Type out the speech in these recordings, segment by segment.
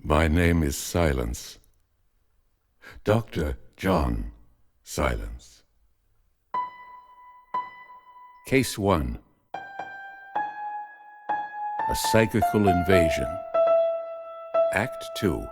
My name is Silence. Dr. John Silence. Case 1. A Psychical Invasion. Act 2.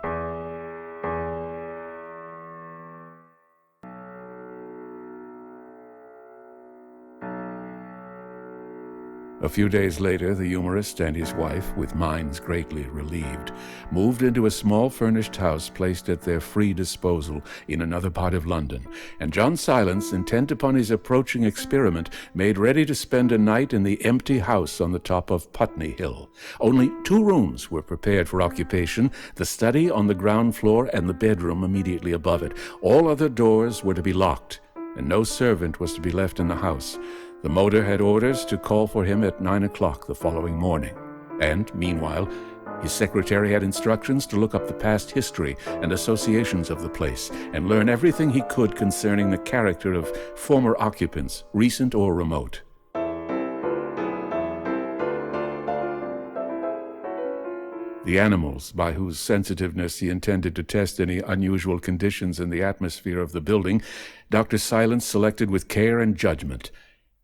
A few days later, the humorist and his wife, with minds greatly relieved, moved into a small furnished house placed at their free disposal in another part of London, and John Silence, intent upon his approaching experiment, made ready to spend a night in the empty house on the top of Putney Hill. Only 2 rooms were prepared for occupation, the study on the ground floor and the bedroom immediately above it. All other doors were to be locked, and no servant was to be left in the house. The motor had orders to call for him at 9 o'clock the following morning. And, meanwhile, his secretary had instructions to look up the past history and associations of the place and learn everything he could concerning the character of former occupants, recent or remote. The animals, by whose sensitiveness he intended to test any unusual conditions in the atmosphere of the building, Dr. Silence selected with care and judgment.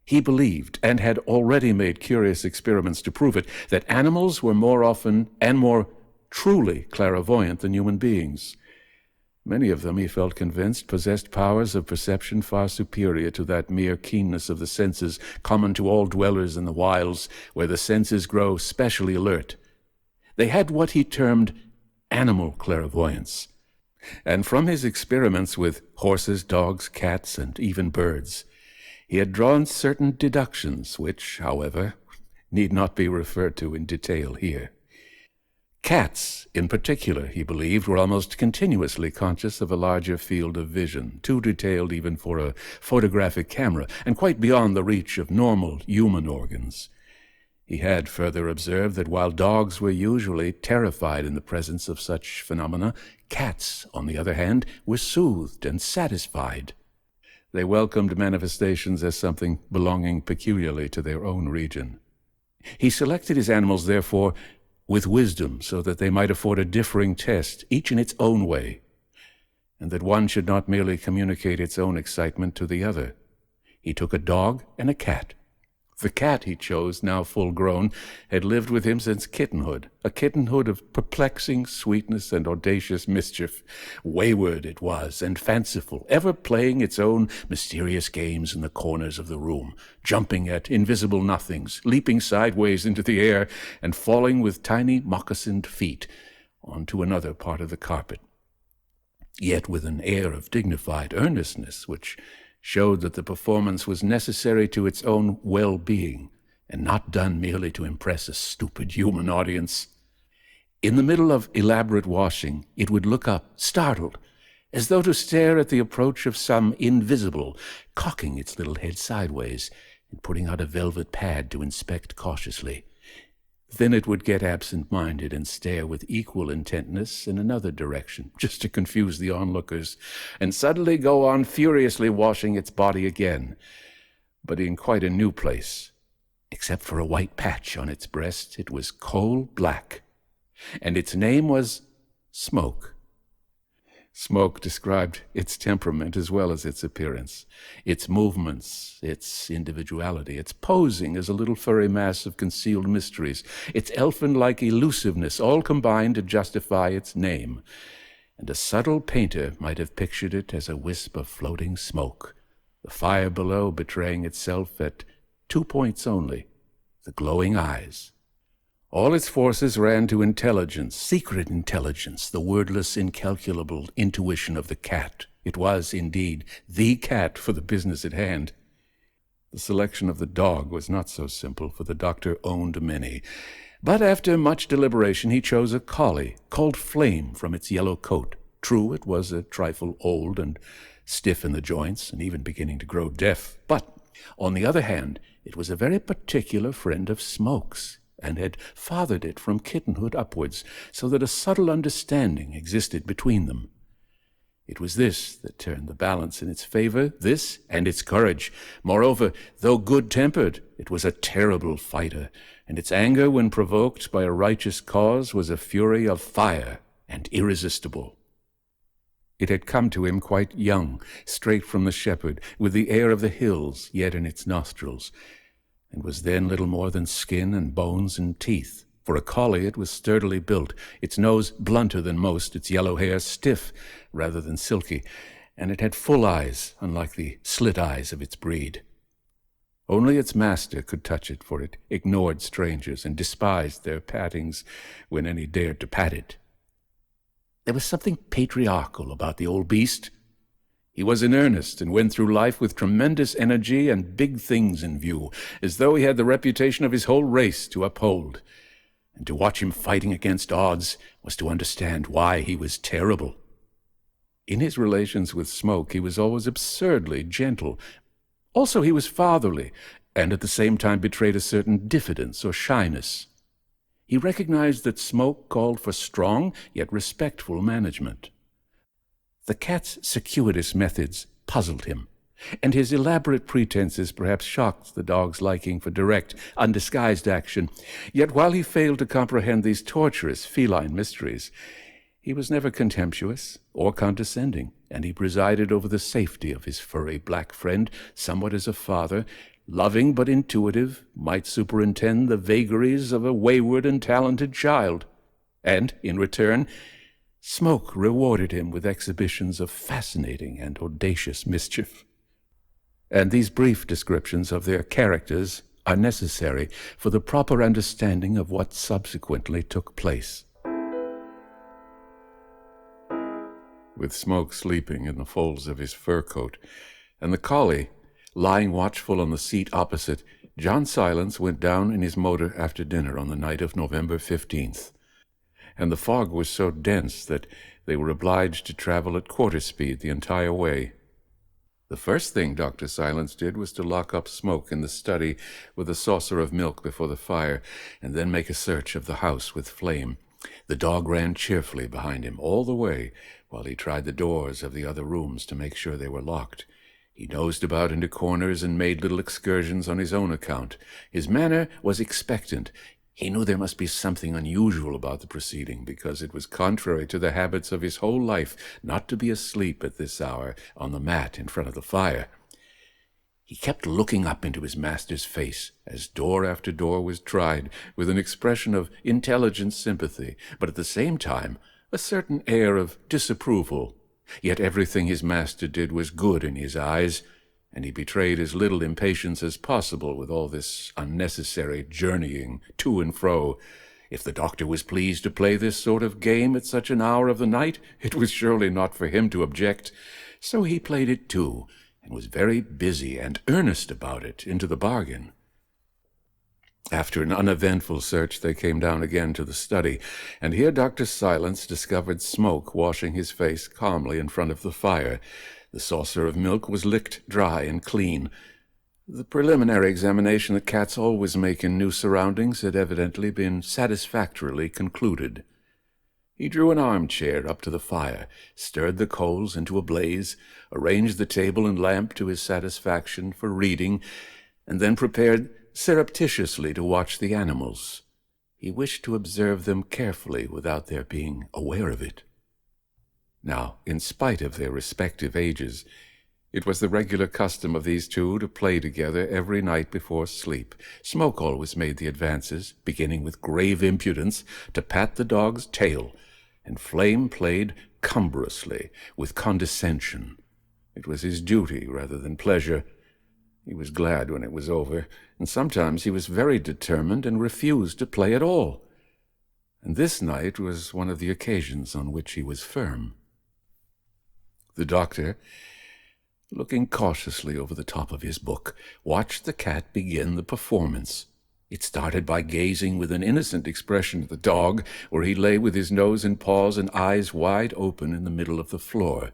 He believed, and had already made curious experiments to prove it, that animals were more often and more truly clairvoyant than human beings. Many of them, he felt convinced, possessed powers of perception far superior to that mere keenness of the senses common to all dwellers in the wilds, where the senses grow specially alert. They had what he termed animal clairvoyance, and from his experiments with horses, dogs, cats, and even birds, he had drawn certain deductions, which, however, need not be referred to in detail here. Cats, in particular, he believed, were almost continuously conscious of a larger field of vision, too detailed even for a photographic camera, and quite beyond the reach of normal human organs. He had further observed that while dogs were usually terrified in the presence of such phenomena, cats, on the other hand, were soothed and satisfied. They welcomed manifestations as something belonging peculiarly to their own region. He selected his animals, therefore, with wisdom, so that they might afford a differing test, each in its own way, and that one should not merely communicate its own excitement to the other. He took a dog and a cat. The cat he chose, now full grown, had lived with him since kittenhood, a kittenhood of perplexing sweetness and audacious mischief. Wayward it was, and fanciful, ever playing its own mysterious games in the corners of the room, jumping at invisible nothings, leaping sideways into the air, and falling with tiny moccasined feet onto another part of the carpet, yet with an air of dignified earnestness which showed that the performance was necessary to its own well-being, and not done merely to impress a stupid human audience. In the middle of elaborate washing, it would look up, startled, as though to stare at the approach of some invisible, cocking its little head sideways, and putting out a velvet pad to inspect cautiously. Then it would get absent-minded and stare with equal intentness in another direction, just to confuse the onlookers, and suddenly go on furiously washing its body again, but in quite a new place. Except for a white patch on its breast, it was coal black, and its name was Smoke. Smoke described its temperament as well as its appearance, its movements, its individuality, its posing as a little furry mass of concealed mysteries, its elfin-like elusiveness, all combined to justify its name. And a subtle painter might have pictured it as a wisp of floating smoke, the fire below betraying itself at 2 points only, the glowing eyes. All its forces ran to intelligence, secret intelligence, the wordless, incalculable intuition of the cat. It was, indeed, the cat for the business at hand. The selection of the dog was not so simple, for the doctor owned many. But after much deliberation, he chose a collie, called Flame from its yellow coat. True, it was a trifle old and stiff in the joints, and even beginning to grow deaf. But, on the other hand, it was a very particular friend of Smoke's, and had fathered it from kittenhood upwards, so that a subtle understanding existed between them. It was this that turned the balance in its favor, this and its courage. Moreover, though good-tempered, it was a terrible fighter, and its anger when provoked by a righteous cause was a fury of fire and irresistible. It had come to him quite young, straight from the shepherd, with the air of the hills yet in its nostrils, and was then little more than skin and bones and teeth. For a collie it was sturdily built, its nose blunter than most, its yellow hair stiff rather than silky, and it had full eyes, unlike the slit eyes of its breed. Only its master could touch it, for it ignored strangers and despised their pattings when any dared to pat it. There was something patriarchal about the old beast. He was in earnest and went through life with tremendous energy and big things in view, as though he had the reputation of his whole race to uphold. And to watch him fighting against odds was to understand why he was terrible. In his relations with Smoke, he was always absurdly gentle. Also, he was fatherly, and at the same time betrayed a certain diffidence or shyness. He recognized that Smoke called for strong yet respectful management. The cat's circuitous methods puzzled him, and his elaborate pretenses perhaps shocked the dog's liking for direct, undisguised action. Yet while he failed to comprehend these tortuous feline mysteries, he was never contemptuous or condescending, and he presided over the safety of his furry black friend somewhat as a father, loving but intuitive, might superintend the vagaries of a wayward and talented child. And, in return, Smoke rewarded him with exhibitions of fascinating and audacious mischief. And these brief descriptions of their characters are necessary for the proper understanding of what subsequently took place. With Smoke sleeping in the folds of his fur coat, and the collie lying watchful on the seat opposite, John Silence went down in his motor after dinner on the night of November 15th. And the fog was so dense that they were obliged to travel at quarter speed the entire way. The first thing Dr. Silence did was to lock up Smoke in the study with a saucer of milk before the fire, and then make a search of the house with Flame. The dog ran cheerfully behind him all the way, while he tried the doors of the other rooms to make sure they were locked. He nosed about into corners and made little excursions on his own account. His manner was expectant. He knew there must be something unusual about the proceeding, because it was contrary to the habits of his whole life not to be asleep at this hour on the mat in front of the fire. He kept looking up into his master's face as door after door was tried, with an expression of intelligent sympathy, but at the same time a certain air of disapproval. Yet everything his master did was good in his eyes, and he betrayed as little impatience as possible with all this unnecessary journeying to and fro. If the doctor was pleased to play this sort of game at such an hour of the night, it was surely not for him to object. So he played it too, and was very busy and earnest about it into the bargain. After an uneventful search, they came down again to the study, and here Dr. Silence discovered Smoke washing his face calmly in front of the fire. The saucer of milk was licked dry and clean. The preliminary examination that cats always make in new surroundings had evidently been satisfactorily concluded. He drew an armchair up to the fire, stirred the coals into a blaze, arranged the table and lamp to his satisfaction for reading, and then prepared surreptitiously to watch the animals. He wished to observe them carefully without their being aware of it. Now, in spite of their respective ages, it was the regular custom of these two to play together every night before sleep. Smoke always made the advances, beginning with grave impudence to pat the dog's tail, and Flame played cumbrously, with condescension. It was his duty rather than pleasure. He was glad when it was over, and sometimes he was very determined and refused to play at all. And this night was one of the occasions on which he was firm. The doctor, looking cautiously over the top of his book, watched the cat begin the performance. It started by gazing with an innocent expression at the dog, where he lay with his nose and paws and eyes wide open in the middle of the floor.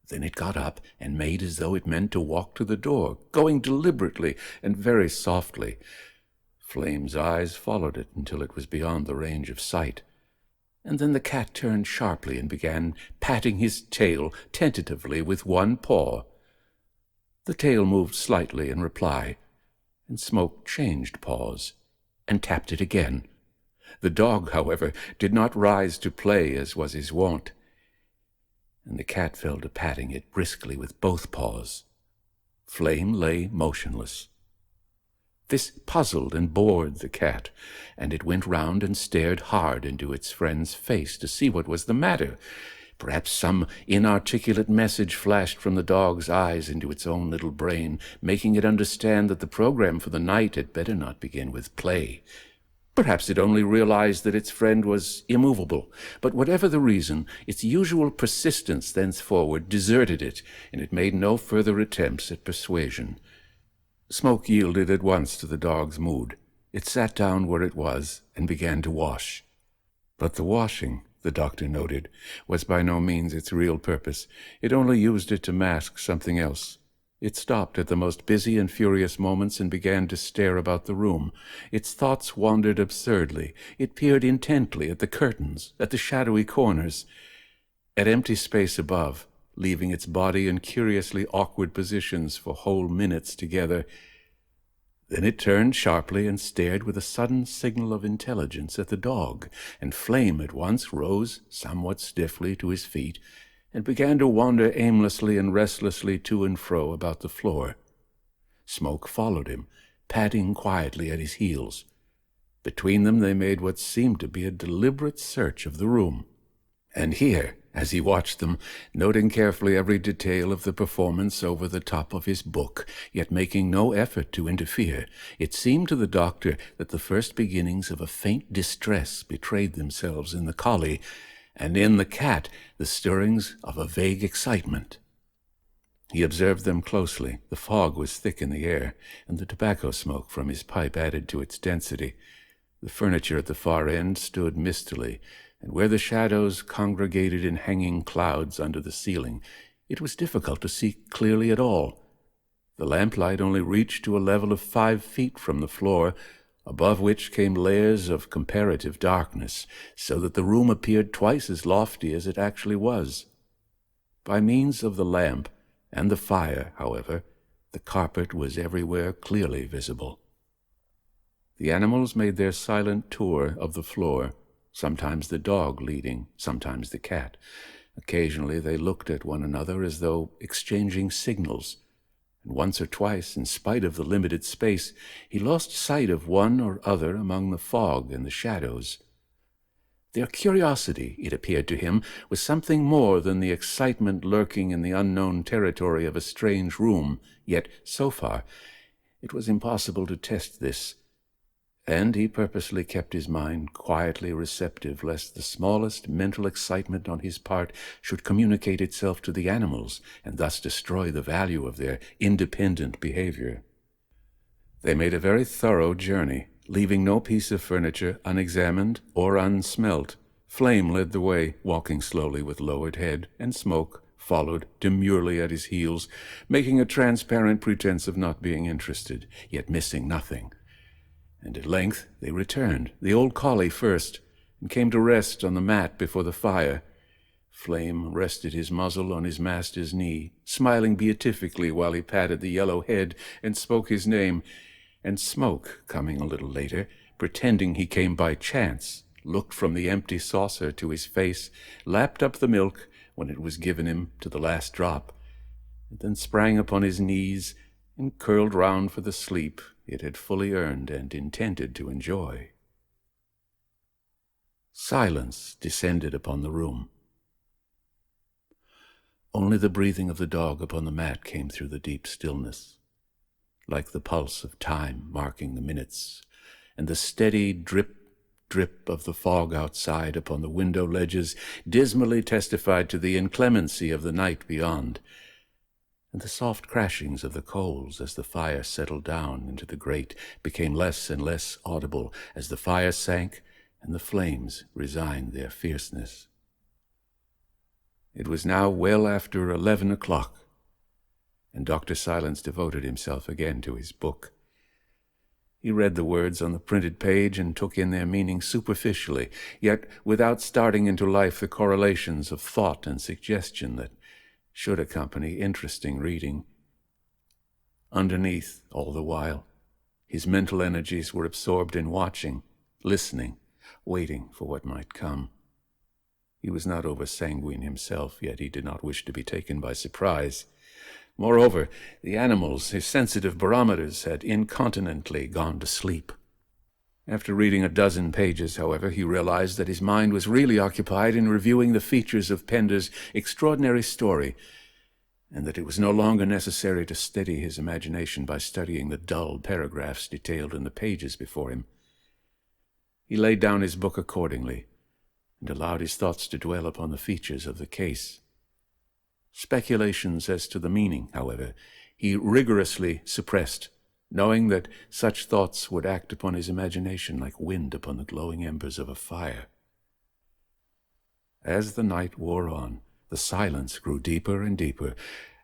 Then it got up and made as though it meant to walk to the door, going deliberately and very softly. Flame's eyes followed it until it was beyond the range of sight. And then the cat turned sharply and began patting his tail tentatively with one paw. The tail moved slightly in reply, and Smoke changed paws and tapped it again. The dog, however, did not rise to play as was his wont, and the cat fell to patting it briskly with both paws. Flame lay motionless. This puzzled and bored the cat, and it went round and stared hard into its friend's face to see what was the matter. Perhaps some inarticulate message flashed from the dog's eyes into its own little brain, making it understand that the program for the night had better not begin with play. Perhaps it only realized that its friend was immovable, but whatever the reason, its usual persistence thenceforward deserted it, and it made no further attempts at persuasion. Smoke yielded at once to the dog's mood. It sat down where it was and began to wash. But the washing, the doctor noted, was by no means its real purpose. It only used it to mask something else. It stopped at the most busy and furious moments and began to stare about the room. Its thoughts wandered absurdly. It peered intently at the curtains, at the shadowy corners, at empty space above, leaving its body in curiously awkward positions for whole minutes together. Then it turned sharply and stared with a sudden signal of intelligence at the dog, and Flame at once rose somewhat stiffly to his feet and began to wander aimlessly and restlessly to and fro about the floor. Smoke followed him, padding quietly at his heels. Between them they made what seemed to be a deliberate search of the room. And here, as he watched them, noting carefully every detail of the performance over the top of his book, yet making no effort to interfere, it seemed to the doctor that the first beginnings of a faint distress betrayed themselves in the collie, and in the cat the stirrings of a vague excitement. He observed them closely. The fog was thick in the air, and the tobacco smoke from his pipe added to its density. The furniture at the far end stood mistily, and where the shadows congregated in hanging clouds under the ceiling, it was difficult to see clearly at all. The lamplight only reached to a level of 5 feet from the floor, above which came layers of comparative darkness, so that the room appeared twice as lofty as it actually was. By means of the lamp and the fire, however, the carpet was everywhere clearly visible. The animals made their silent tour of the floor, sometimes the dog leading, sometimes the cat. Occasionally they looked at one another as though exchanging signals, and once or twice, in spite of the limited space, he lost sight of one or other among the fog and the shadows. Their curiosity, it appeared to him, was something more than the excitement lurking in the unknown territory of a strange room, yet, so far, it was impossible to test this, and he purposely kept his mind quietly receptive lest the smallest mental excitement on his part should communicate itself to the animals and thus destroy the value of their independent behavior. They made a very thorough journey, leaving no piece of furniture unexamined or unsmelt. Flame led the way, walking slowly with lowered head, and Smoke followed demurely at his heels, making a transparent pretense of not being interested, yet missing nothing. And at length they returned, the old collie first, and came to rest on the mat before the fire. Flame rested his muzzle on his master's knee, smiling beatifically while he patted the yellow head and spoke his name, and Smoke, coming a little later, pretending he came by chance, looked from the empty saucer to his face, lapped up the milk when it was given him to the last drop, and then sprang upon his knees and curled round for the sleep it had fully earned and intended to enjoy. Silence descended upon the room. Only the breathing of the dog upon the mat came through the deep stillness, like the pulse of time marking the minutes, and the steady drip, drip of the fog outside upon the window ledges dismally testified to the inclemency of the night beyond, and the soft crashings of the coals as the fire settled down into the grate became less and less audible as the fire sank and the flames resigned their fierceness. It was now well after 11 o'clock, and Dr. Silence devoted himself again to his book. He read the words on the printed page and took in their meaning superficially, yet without starting into life the correlations of thought and suggestion that should accompany interesting reading. Underneath, all the while, his mental energies were absorbed in watching, listening, waiting for what might come. He was not over-sanguine himself, yet he did not wish to be taken by surprise. Moreover, the animals, his sensitive barometers, had incontinently gone to sleep. After reading a dozen pages, however, he realized that his mind was really occupied in reviewing the features of Pender's extraordinary story, and that it was no longer necessary to steady his imagination by studying the dull paragraphs detailed in the pages before him. He laid down his book accordingly, and allowed his thoughts to dwell upon the features of the case. Speculations as to the meaning, however, he rigorously suppressed, knowing that such thoughts would act upon his imagination like wind upon the glowing embers of a fire. As the night wore on, the silence grew deeper and deeper,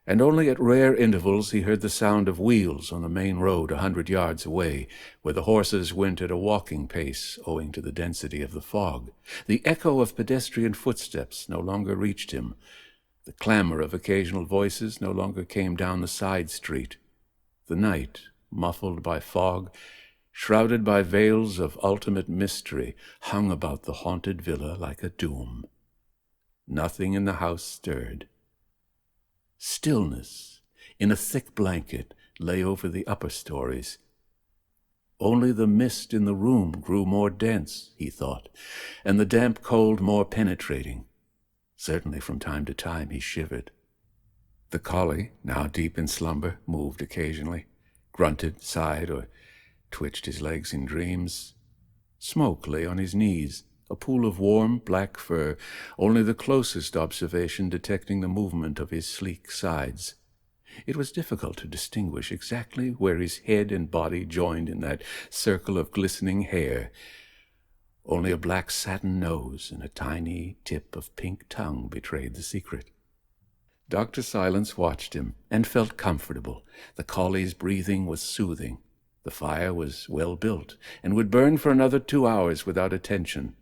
and only at rare intervals he heard the sound of wheels on the main road 100 yards away, where the horses went at a walking pace owing to the density of the fog. The echo of pedestrian footsteps no longer reached him. The clamor of occasional voices no longer came down the side street. The night, muffled by fog, shrouded by veils of ultimate mystery, hung about the haunted villa like a doom. Nothing in the house stirred. Stillness, in a thick blanket, lay over the upper stories. Only the mist in the room grew more dense, he thought, and the damp cold more penetrating. Certainly from time to time he shivered. The collie, now deep in slumber, moved occasionally, grunted, sighed, or twitched his legs in dreams. Smoke lay on his knees, a pool of warm black fur, only the closest observation detecting the movement of his sleek sides. It was difficult to distinguish exactly where his head and body joined in that circle of glistening hair. Only a black satin nose and a tiny tip of pink tongue betrayed the secret. Dr. Silence watched him and felt comfortable. The collie's breathing was soothing. The fire was well built and would burn for another 2 hours without attention.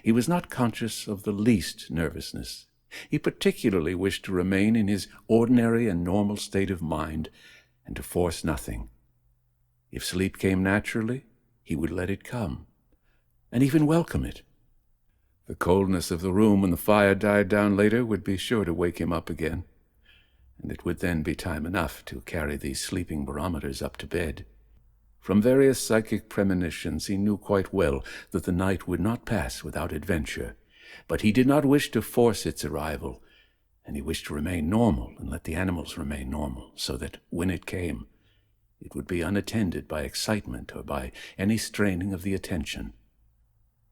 He was not conscious of the least nervousness. He particularly wished to remain in his ordinary and normal state of mind and to force nothing. If sleep came naturally, he would let it come, and even welcome it. The coldness of the room when the fire died down later would be sure to wake him up again, and it would then be time enough to carry these sleeping barometers up to bed. From various psychic premonitions he knew quite well that the night would not pass without adventure, but he did not wish to force its arrival, and he wished to remain normal and let the animals remain normal, so that, when it came, it would be unattended by excitement or by any straining of the attention.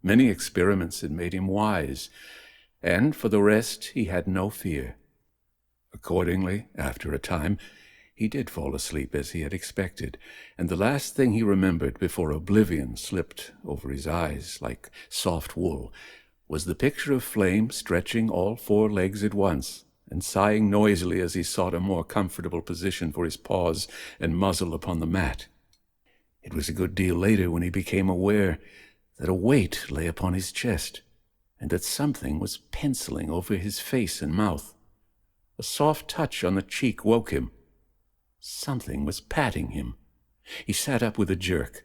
Many experiments had made him wise, and for the rest he had no fear. Accordingly, after a time, he did fall asleep as he had expected, and the last thing he remembered before oblivion slipped over his eyes like soft wool was the picture of Flame stretching all 4 legs at once and sighing noisily as he sought a more comfortable position for his paws and muzzle upon the mat. It was a good deal later when he became aware that a weight lay upon his chest and that something was penciling over his face and mouth. A soft touch on the cheek woke him. Something was patting him. He sat up with a jerk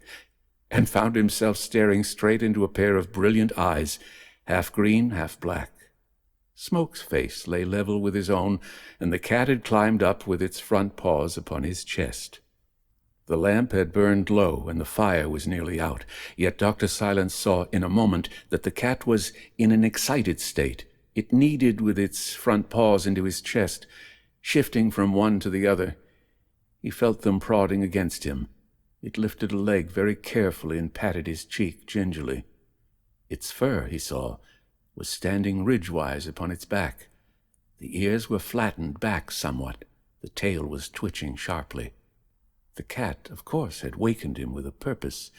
and found himself staring straight into a pair of brilliant eyes, half green, half black. Smoke's face lay level with his own, and the cat had climbed up with its front paws upon his chest. The lamp had burned low, and the fire was nearly out, yet Dr. Silence saw in a moment that the cat was in an excited state. It kneaded with its front paws into his chest, shifting from one to the other. He felt them prodding against him. It lifted a leg very carefully and patted his cheek gingerly. Its fur, he saw, was standing ridgewise upon its back. The ears were flattened back somewhat. The tail was twitching sharply. The cat, of course, had wakened him with a purpose,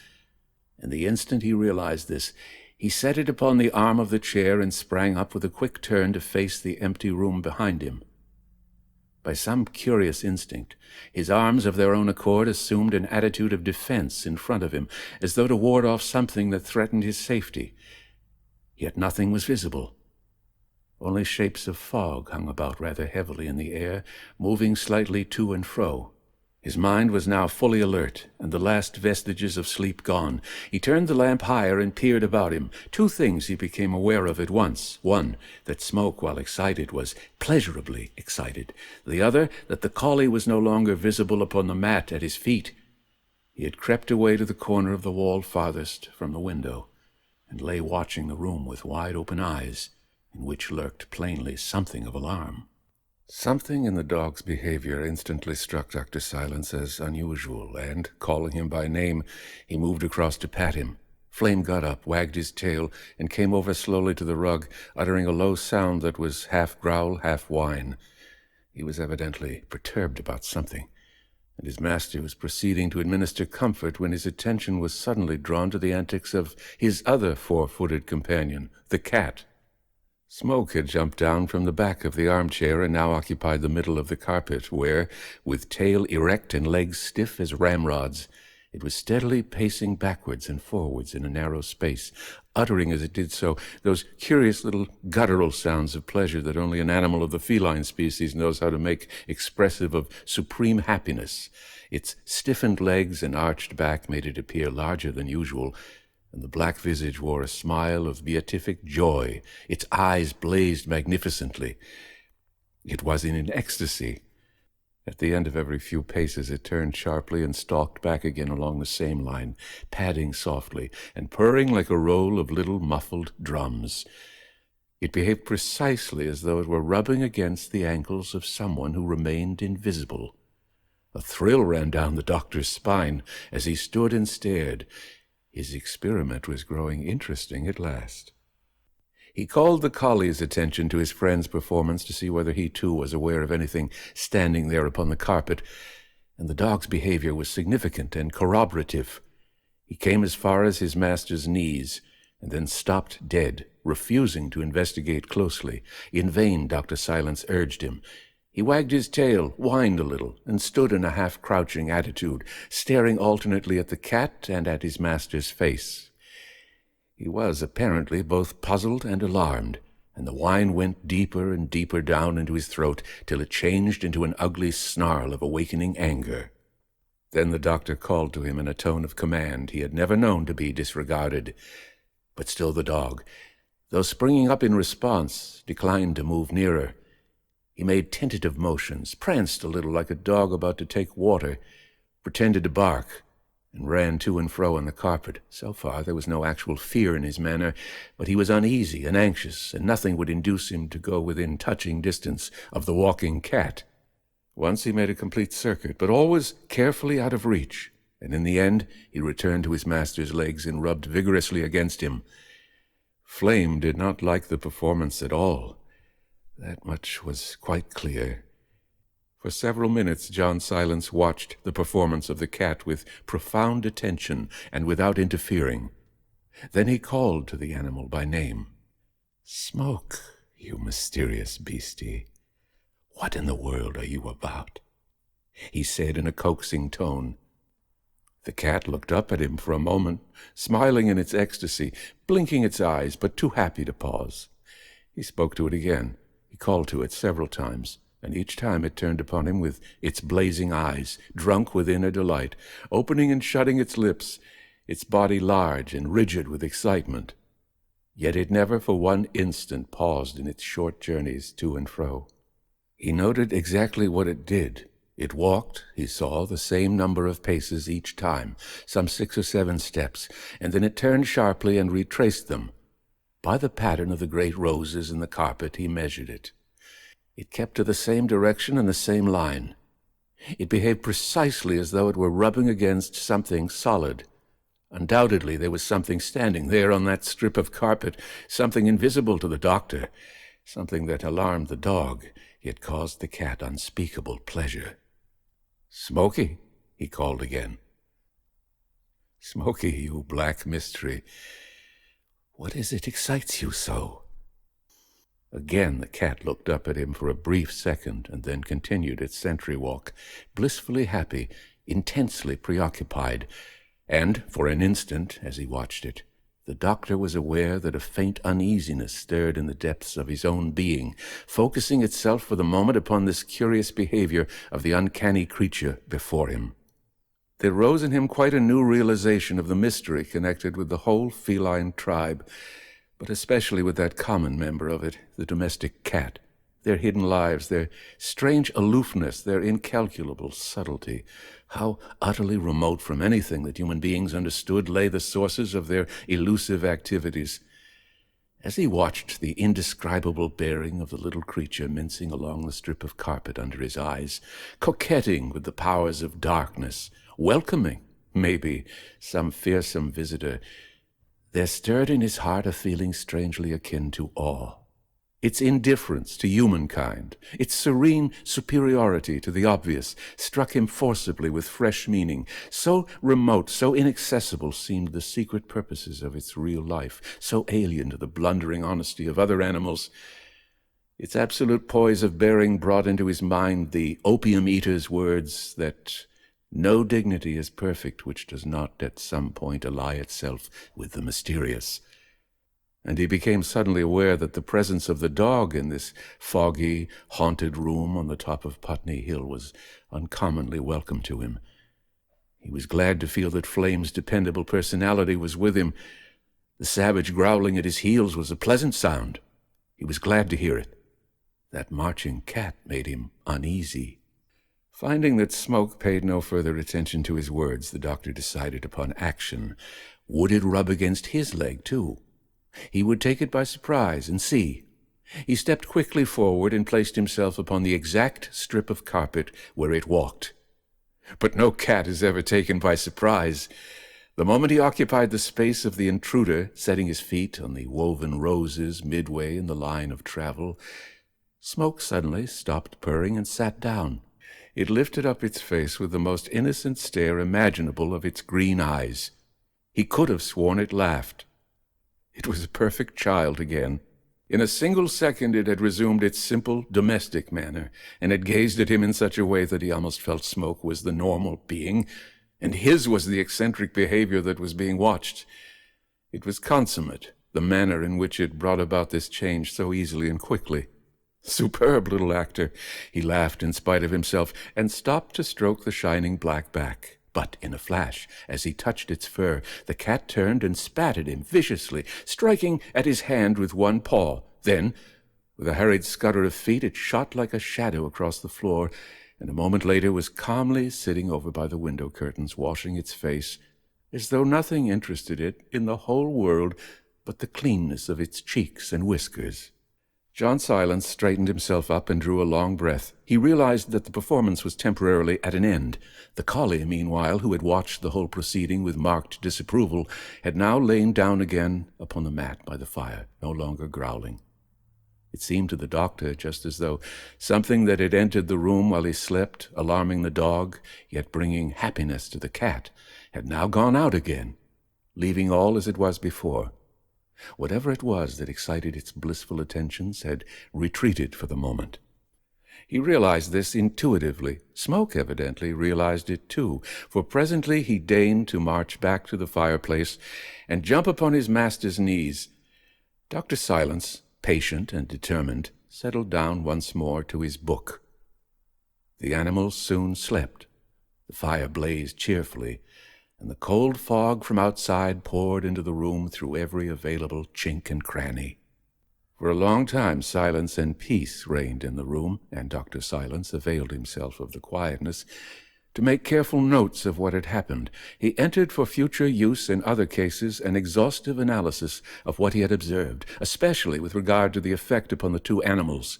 and the instant he realized this, he set it upon the arm of the chair and sprang up with a quick turn to face the empty room behind him. By some curious instinct, his arms of their own accord assumed an attitude of defense in front of him, as though to ward off something that threatened his safety. Yet nothing was visible. Only shapes of fog hung about rather heavily in the air, moving slightly to and fro. His mind was now fully alert, and the last vestiges of sleep gone. He turned the lamp higher and peered about him. Two things he became aware of at once. One, that Smoke, while excited, was pleasurably excited. The other, that the collie was no longer visible upon the mat at his feet. He had crept away to the corner of the wall farthest from the window, and lay watching the room with wide-open eyes, in which lurked plainly something of alarm. Something in the dog's behavior instantly struck Dr. Silence as unusual, and, calling him by name, he moved across to pat him. Flame got up, wagged his tail, and came over slowly to the rug, uttering a low sound that was half growl, half whine. He was evidently perturbed about something, and his master was proceeding to administer comfort when his attention was suddenly drawn to the antics of his other four-footed companion, the cat. Smoke had jumped down from the back of the armchair and now occupied the middle of the carpet, where, with tail erect and legs stiff as ramrods, it was steadily pacing backwards and forwards in a narrow space, uttering as it did so those curious little guttural sounds of pleasure that only an animal of the feline species knows how to make expressive of supreme happiness. Its stiffened legs and arched back made it appear larger than usual, and the black visage wore a smile of beatific joy. Its eyes blazed magnificently. It was in an ecstasy. At the end of every few paces it turned sharply and stalked back again along the same line, padding softly and purring like a roll of little muffled drums. It behaved precisely as though it were rubbing against the ankles of someone who remained invisible. A thrill ran down the doctor's spine as he stood and stared. His experiment was growing interesting at last. He called the collie's attention to his friend's performance to see whether he too was aware of anything standing there upon the carpet, and the dog's behavior was significant and corroborative. He came as far as his master's knees, and then stopped dead, refusing to investigate closely. In vain Dr. Silence urged him. He wagged his tail, whined a little, and stood in a half-crouching attitude, staring alternately at the cat and at his master's face. He was apparently both puzzled and alarmed, and the whine went deeper and deeper down into his throat till it changed into an ugly snarl of awakening anger. Then the doctor called to him in a tone of command he had never known to be disregarded. But still the dog, though springing up in response, declined to move nearer. He made tentative motions, pranced a little like a dog about to take water, pretended to bark, and ran to and fro on the carpet. So far there was no actual fear in his manner, but he was uneasy and anxious, and nothing would induce him to go within touching distance of the walking cat. Once he made a complete circuit, but always carefully out of reach, and in the end he returned to his master's legs and rubbed vigorously against him. Flame did not like the performance at all. That much was quite clear. For several minutes John Silence watched the performance of the cat with profound attention and without interfering. Then he called to the animal by name. "Smoke, you mysterious beastie, what in the world are you about?" he said in a coaxing tone. The cat looked up at him for a moment, smiling in its ecstasy, blinking its eyes, but too happy to pause. He spoke to it again. He called to it several times, and each time it turned upon him with its blazing eyes, drunk with inner delight, opening and shutting its lips, its body large and rigid with excitement. Yet it never for one instant paused in its short journeys to and fro. He noted exactly what it did. It walked, he saw, the same number of paces each time, some 6 or 7 steps, and then it turned sharply and retraced them. By the pattern of the great roses in the carpet he measured it. It kept to the same direction and the same line. It behaved precisely as though it were rubbing against something solid. Undoubtedly there was something standing there on that strip of carpet, something invisible to the doctor, something that alarmed the dog, yet caused the cat unspeakable pleasure. "Smoky," he called again. "Smoky, you black mystery, what is it excites you so?" Again the cat looked up at him for a brief second, and then continued its sentry walk, blissfully happy, intensely preoccupied, and, for an instant, as he watched it, The doctor was aware that a faint uneasiness stirred in the depths of his own being, focusing itself for the moment upon this curious behavior of the uncanny creature before him. There rose in him quite a new realization of the mystery connected with the whole feline tribe, but especially with that common member of it, the domestic cat. Their hidden lives, their strange aloofness, their incalculable subtlety. How utterly remote from anything that human beings understood lay the sources of their elusive activities. As he watched the indescribable bearing of the little creature mincing along the strip of carpet under his eyes, coquetting with the powers of darkness, welcoming, maybe, some fearsome visitor, there stirred in his heart a feeling strangely akin to awe. Its indifference to humankind, its serene superiority to the obvious, struck him forcibly with fresh meaning. So remote, so inaccessible seemed the secret purposes of its real life, so alien to the blundering honesty of other animals. Its absolute poise of bearing brought into his mind the opium-eater's words that no dignity is perfect which does not at some point ally itself with the mysterious. And he became suddenly aware that the presence of the dog in this foggy, haunted room on the top of Putney Hill was uncommonly welcome to him. He was glad to feel that Flame's dependable personality was with him. The savage growling at his heels was a pleasant sound. He was glad to hear it. That marching cat made him uneasy. Finding that Smoke paid no further attention to his words, the doctor decided upon action. Would it rub against his leg, too? He would take it by surprise and see. He stepped quickly forward and placed himself upon the exact strip of carpet where it walked. But no cat is ever taken by surprise. The moment he occupied the space of the intruder, setting his feet on the woven roses midway in the line of travel, Smoke suddenly stopped purring and sat down. It lifted up its face with the most innocent stare imaginable of its green eyes. He could have sworn it laughed. It was a perfect child again. In a single second it had resumed its simple, domestic manner, and had gazed at him in such a way that he almost felt Smoke was the normal being, and his was the eccentric behavior that was being watched. It was consummate, the manner in which it brought about this change so easily and quickly. Superb little actor! He laughed in spite of himself, and stopped to stroke the shining black back. But in a flash, as he touched its fur, the cat turned and spat at him viciously, striking at his hand with one paw. Then, with a hurried scutter of feet, it shot like a shadow across the floor, and a moment later was calmly sitting over by the window curtains, washing its face, as though nothing interested it in the whole world but the cleanness of its cheeks and whiskers. John Silence straightened himself up and drew a long breath. He realized that the performance was temporarily at an end. The collie, meanwhile, who had watched the whole proceeding with marked disapproval, had now lain down again upon the mat by the fire, no longer growling. It seemed to the doctor just as though something that had entered the room while he slept, alarming the dog, yet bringing happiness to the cat, had now gone out again, leaving all as it was before. Whatever it was that excited its blissful attentions had retreated for the moment. He realized this intuitively. Smoke evidently realized it too, for presently he deigned to march back to the fireplace and jump upon his master's knees. Dr. Silence, patient and determined, settled down once more to his book. The animals soon slept. The fire blazed cheerfully, and the cold fog from outside poured into the room through every available chink and cranny. For a long time silence and peace reigned in the room, and Dr. Silence availed himself of the quietness to make careful notes of what had happened. He entered for future use in other cases an exhaustive analysis of what he had observed, especially with regard to the effect upon the two animals.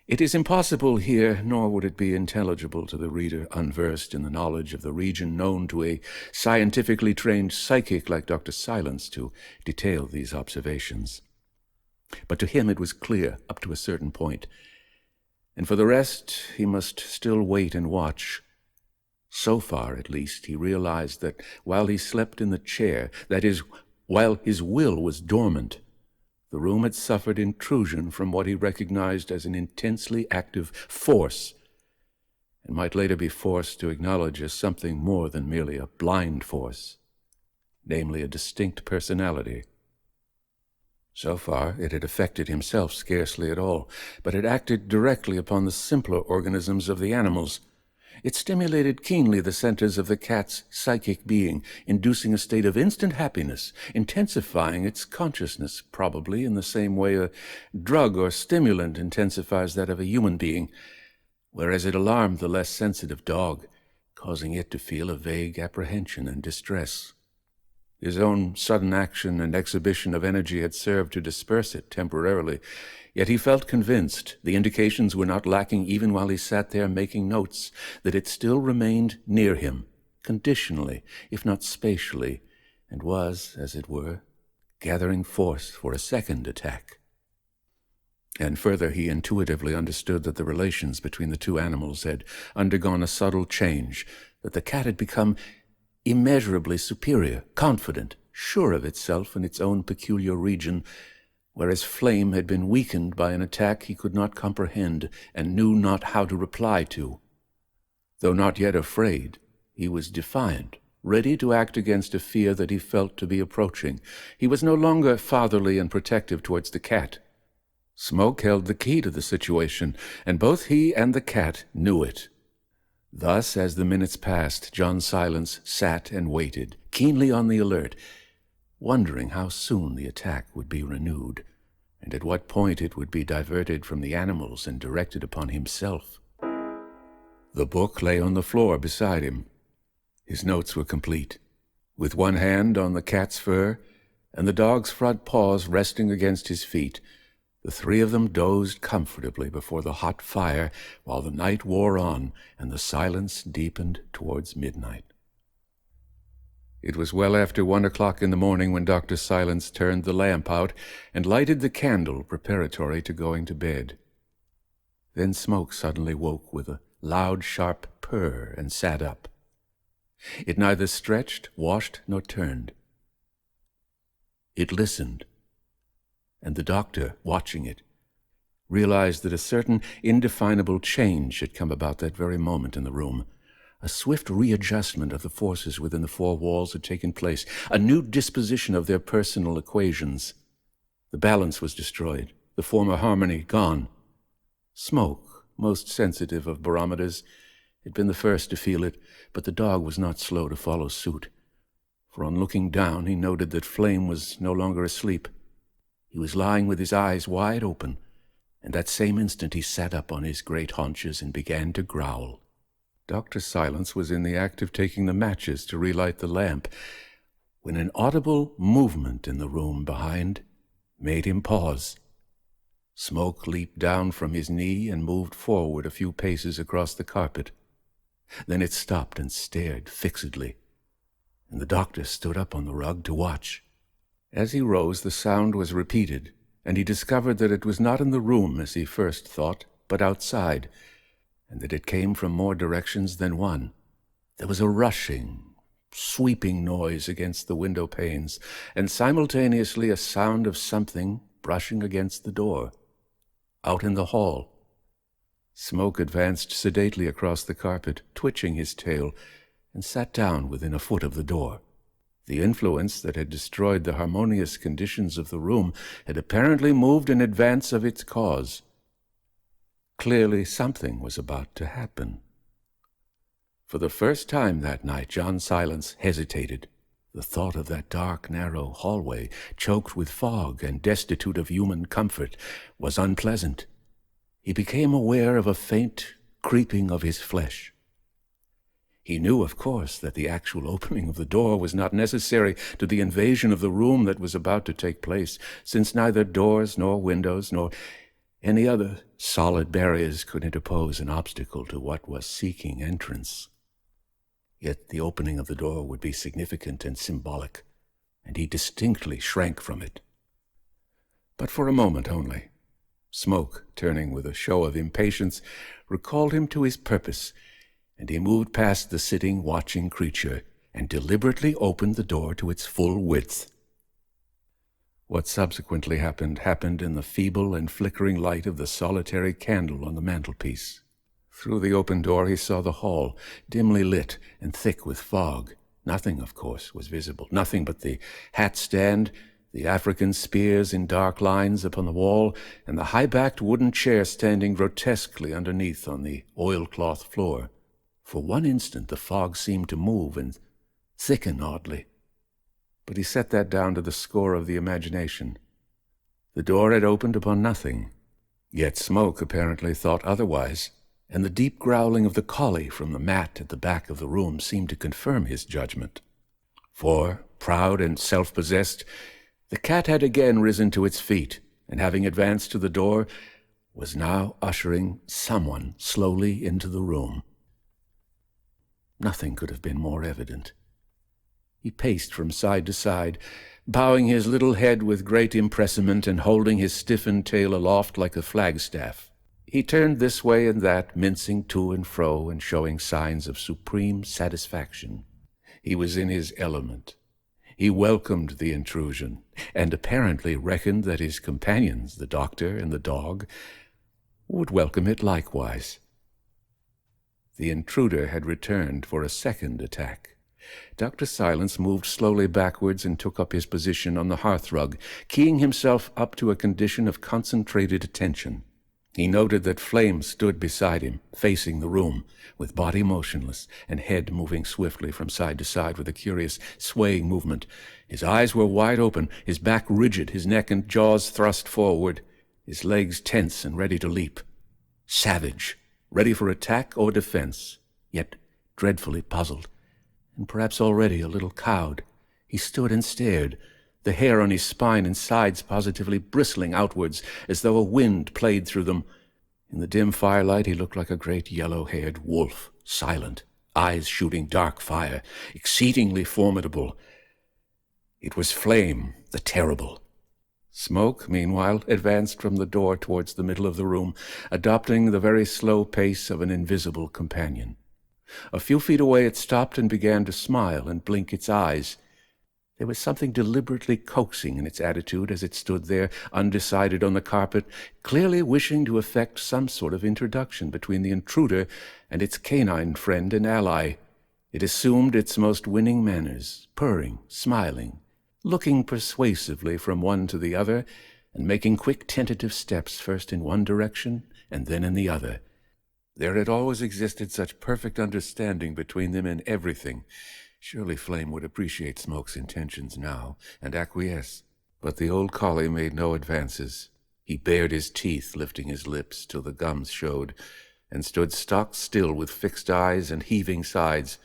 It is impossible here, nor would it be intelligible to the reader unversed in the knowledge of the region known to a scientifically trained psychic like Dr. Silence, to detail these observations. But to him it was clear up to a certain point, and for the rest he must still wait and watch. So far, at least, he realized that while he slept in the chair, that is, while his will was dormant, the room had suffered intrusion from what he recognized as an intensely active force, and might later be forced to acknowledge as something more than merely a blind force. namely a distinct personality. So far, it had affected himself scarcely at all, but it acted directly upon the simpler organisms of the animals. It stimulated keenly the centers of the cat's psychic being, inducing a state of instant happiness, intensifying its consciousness, probably in the same way a drug or stimulant intensifies that of a human being, whereas it alarmed the less sensitive dog, causing it to feel a vague apprehension and distress. His own sudden action and exhibition of energy had served to disperse it temporarily, yet he felt convinced, the indications were not lacking even while he sat there making notes, that it still remained near him, conditionally, if not spatially, and was, as it were, gathering force for a second attack. And further, he intuitively understood that the relations between the two animals had undergone a subtle change, that the cat had become immeasurably superior, confident, sure of itself in its own peculiar region, whereas Flame had been weakened by an attack he could not comprehend and knew not how to reply to. Though not yet afraid, he was defiant, ready to act against a fear that he felt to be approaching. He was no longer fatherly and protective towards the cat. Smoke held the key to the situation, and both he and the cat knew it. Thus, as the minutes passed, John Silence sat and waited, keenly on the alert, wondering how soon the attack would be renewed, and at what point it would be diverted from the animals and directed upon himself. The book lay on the floor beside him. His notes were complete. With one hand on the cat's fur, and the dog's front paws resting against his feet, the three of them dozed comfortably before the hot fire while the night wore on and the silence deepened towards midnight. It was well after 1 o'clock in the morning when Dr. Silence turned the lamp out and lighted the candle preparatory to going to bed. Then Smoke suddenly woke with a loud, sharp purr and sat up. It neither stretched, washed, nor turned. It listened, and the doctor, watching it, realized that a certain indefinable change had come about that very moment in the room. A swift readjustment of the forces within the four walls had taken place, a new disposition of their personal equations. The balance was destroyed, the former harmony gone. Smoke, most sensitive of barometers, had been the first to feel it, but the dog was not slow to follow suit. For on looking down, he noted that Flame was no longer asleep. He was lying with his eyes wide open, and that same instant he sat up on his great haunches and began to growl. Dr. Silence was in the act of taking the matches to relight the lamp, when an audible movement in the room behind made him pause. Smoke leaped down from his knee and moved forward a few paces across the carpet. Then it stopped and stared fixedly, and the doctor stood up on the rug to watch. As he rose, the sound was repeated, and he discovered that it was not in the room as he first thought, but outside, and that it came from more directions than one. There was a rushing, sweeping noise against the window panes, and simultaneously a sound of something brushing against the door. Out in the hall, Smoke advanced sedately across the carpet, twitching his tail, and sat down within a foot of the door. The influence that had destroyed the harmonious conditions of the room had apparently moved in advance of its cause. Clearly something was about to happen. For the first time that night, John Silence hesitated. The thought of that dark, narrow hallway, choked with fog and destitute of human comfort, was unpleasant. He became aware of a faint creeping of his flesh. He knew, of course, that the actual opening of the door was not necessary to the invasion of the room that was about to take place, since neither doors nor windows nor any other solid barriers could interpose an obstacle to what was seeking entrance. Yet the opening of the door would be significant and symbolic, and he distinctly shrank from it. But for a moment only. Smoke, turning with a show of impatience, recalled him to his purpose, and he moved past the sitting, watching creature and deliberately opened the door to its full width. What subsequently happened in the feeble and flickering light of the solitary candle on the mantelpiece. Through the open door he saw the hall, dimly lit and thick with fog, Nothing, of course, was visible. Nothing but the hat stand, the African spears in dark lines upon the wall, and the high-backed wooden chair standing grotesquely underneath on the oilcloth floor. For one instant the fog seemed to move and thicken oddly. But he set that down to the score of the imagination. The door had opened upon nothing. Yet Smoke apparently thought otherwise, and the deep growling of the collie from the mat at the back of the room seemed to confirm his judgment. For, proud and self-possessed, the cat had again risen to its feet, and having advanced to the door, was now ushering someone slowly into the room. Nothing could have been more evident. He paced from side to side, bowing his little head with great impressment and holding his stiffened tail aloft like a flagstaff. He turned this way and that, mincing to and fro and showing signs of supreme satisfaction. He was in his element. He welcomed the intrusion, and apparently reckoned that his companions, the doctor and the dog, would welcome it likewise. The intruder had returned for a second attack. Dr. Silence moved slowly backwards and took up his position on the hearthrug, keying himself up to a condition of concentrated attention. He noted that Flame stood beside him, facing the room, with body motionless and head moving swiftly from side to side with a curious swaying movement. His eyes were wide open, his back rigid, his neck and jaws thrust forward, his legs tense and ready to leap. Savage, ready for attack or defense, yet dreadfully puzzled, and perhaps already a little cowed. He stood and stared, the hair on his spine and sides positively bristling outwards, as though a wind played through them. In the dim firelight he looked like a great yellow-haired wolf, silent, eyes shooting dark fire, exceedingly formidable. It was Flame, the Terrible. Smoke, meanwhile, advanced from the door towards the middle of the room, adopting the very slow pace of an invisible companion. A few feet away it stopped and began to smile and blink its eyes. There was something deliberately coaxing in its attitude as it stood there, undecided on the carpet, clearly wishing to effect some sort of introduction between the intruder and its canine friend and ally. It assumed its most winning manners, purring, smiling, looking persuasively from one to the other, and making quick tentative steps first in one direction and then in the other. There had always existed such perfect understanding between them in everything. Surely Flame would appreciate Smoke's intentions now, and acquiesce. But the old collie made no advances. He bared his teeth, lifting his lips till the gums showed, and stood stock still with fixed eyes and heaving sides.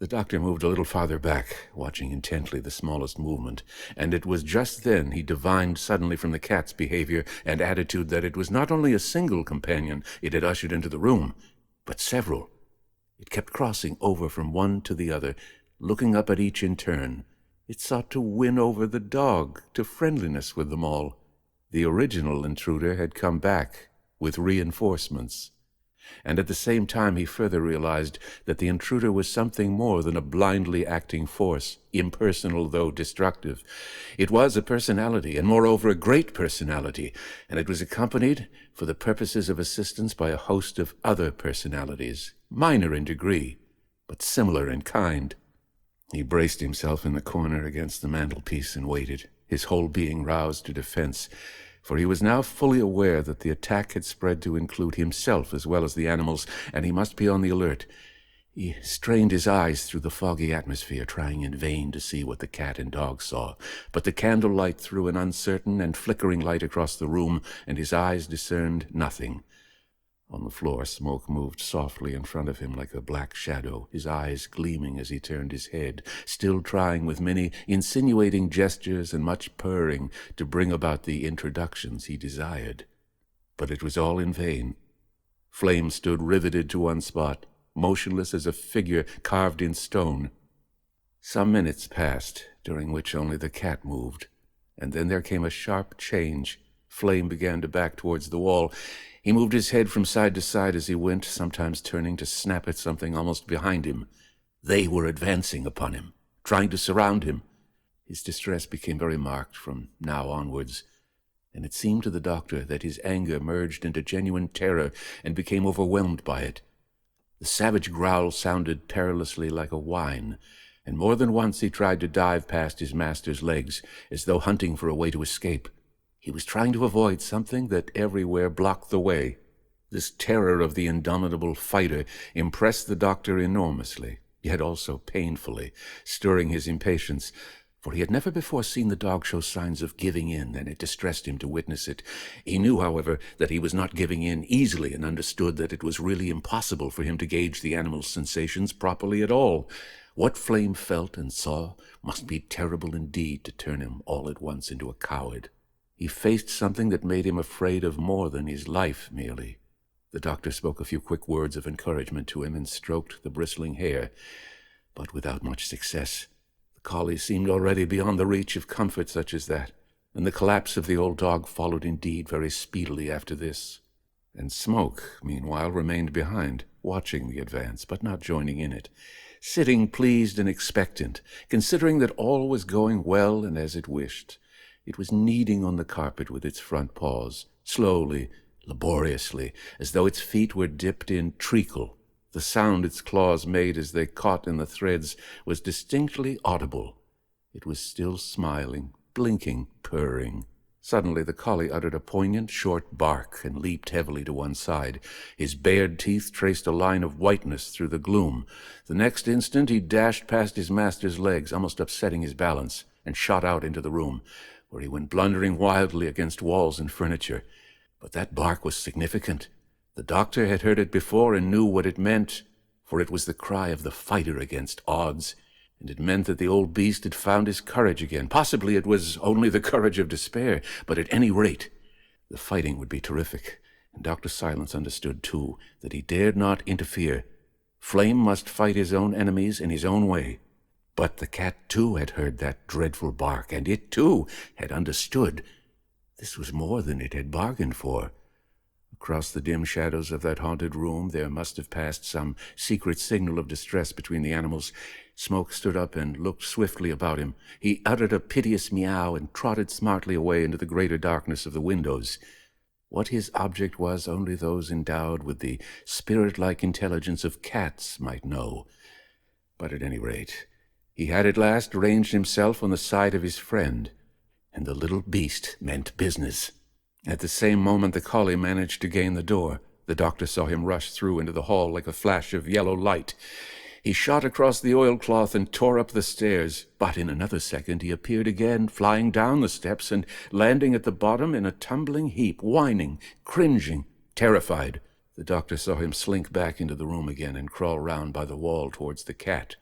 The doctor moved a little farther back, watching intently the smallest movement, and it was just then he divined suddenly from the cat's behavior and attitude that it was not only a single companion it had ushered into the room, but several. It kept crossing over from one to the other, looking up at each in turn. It sought to win over the dog to friendliness with them all. The original intruder had come back with reinforcements. And at the same time he further realized that the intruder was something more than a blindly acting force, impersonal though destructive. It was a personality, and moreover a great personality, and it was accompanied, for the purposes of assistance, by a host of other personalities, minor in degree, but similar in kind. He braced himself in the corner against the mantelpiece and waited, his whole being roused to defense, for he was now fully aware that the attack had spread to include himself as well as the animals, and he must be on the alert. He strained his eyes through the foggy atmosphere, trying in vain to see what the cat and dog saw, but the candlelight threw an uncertain and flickering light across the room, and his eyes discerned nothing. On the floor, Smoke moved softly in front of him like a black shadow, his eyes gleaming as he turned his head, still trying with many insinuating gestures and much purring to bring about the introductions he desired. But it was all in vain. Flame stood riveted to one spot, motionless as a figure carved in stone. Some minutes passed, during which only the cat moved, and then there came a sharp change. Flame began to back towards the wall. He moved his head from side to side as he went, sometimes turning to snap at something almost behind him. They were advancing upon him, trying to surround him. His distress became very marked from now onwards, and it seemed to the doctor that his anger merged into genuine terror and became overwhelmed by it. The savage growl sounded perilously like a whine, and more than once he tried to dive past his master's legs, as though hunting for a way to escape. He was trying to avoid something that everywhere blocked the way. This terror of the indomitable fighter impressed the doctor enormously, yet also painfully, stirring his impatience, for he had never before seen the dog show signs of giving in, and it distressed him to witness it. He knew, however, that he was not giving in easily, and understood that it was really impossible for him to gauge the animal's sensations properly at all. What Flame felt and saw must be terrible indeed to turn him all at once into a coward. He faced something that made him afraid of more than his life merely. The doctor spoke a few quick words of encouragement to him and stroked the bristling hair, but without much success. The collie seemed already beyond the reach of comfort such as that, and the collapse of the old dog followed indeed very speedily after this. And Smoke, meanwhile, remained behind, watching the advance, but not joining in it, sitting pleased and expectant, considering that all was going well and as it wished. It was kneading on the carpet with its front paws, slowly, laboriously, as though its feet were dipped in treacle. The sound its claws made as they caught in the threads was distinctly audible. It was still smiling, blinking, purring. Suddenly the collie uttered a poignant, short bark and leaped heavily to one side. His bared teeth traced a line of whiteness through the gloom. The next instant he dashed past his master's legs, almost upsetting his balance, and shot out into the room, where he went blundering wildly against walls and furniture. But that bark was significant. The doctor had heard it before and knew what it meant, for it was the cry of the fighter against odds, and it meant that the old beast had found his courage again. Possibly it was only the courage of despair, but at any rate, the fighting would be terrific, and Dr. Silence understood, too, that he dared not interfere. Flame must fight his own enemies in his own way. But the cat, too, had heard that dreadful bark, and it, too, had understood. This was more than it had bargained for. Across the dim shadows of that haunted room there must have passed some secret signal of distress between the animals. Smoke stood up and looked swiftly about him. He uttered a piteous meow and trotted smartly away into the greater darkness of the windows. What his object was, only those endowed with the spirit-like intelligence of cats might know. But at any rate, he had at last ranged himself on the side of his friend, and the little beast meant business. At the same moment the collie managed to gain the door. The doctor saw him rush through into the hall like a flash of yellow light. He shot across the oilcloth and tore up the stairs, but in another second he appeared again, flying down the steps and landing at the bottom in a tumbling heap, whining, cringing, terrified. The doctor saw him slink back into the room again and crawl round by the wall towards the cat.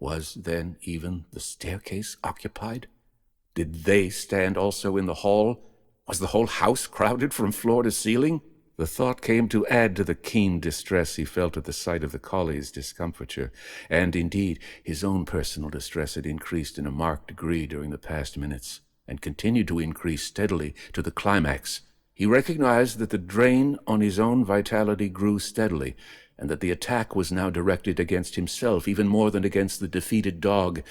Was, then, even the staircase occupied? Did they stand also in the hall? Was the whole house crowded from floor to ceiling? The thought came to add to the keen distress he felt at the sight of the collie's discomfiture, and indeed his own personal distress had increased in a marked degree during the past minutes, and continued to increase steadily to the climax. He recognized that the drain on his own vitality grew steadily, and that the attack was now directed against himself even more than against the defeated dog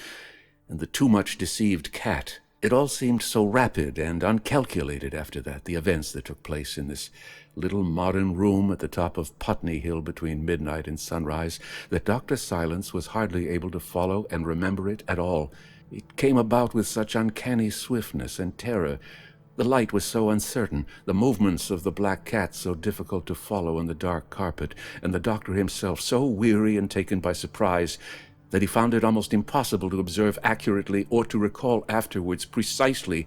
and the too much deceived cat. It all seemed so rapid and uncalculated after that, the events that took place in this little modern room at the top of Putney Hill between midnight and sunrise, that Dr. Silence was hardly able to follow and remember it at all. It came about with such uncanny swiftness and terror. The light was so uncertain, the movements of the black cat so difficult to follow on the dark carpet, and the doctor himself so weary and taken by surprise, that he found it almost impossible to observe accurately or to recall afterwards precisely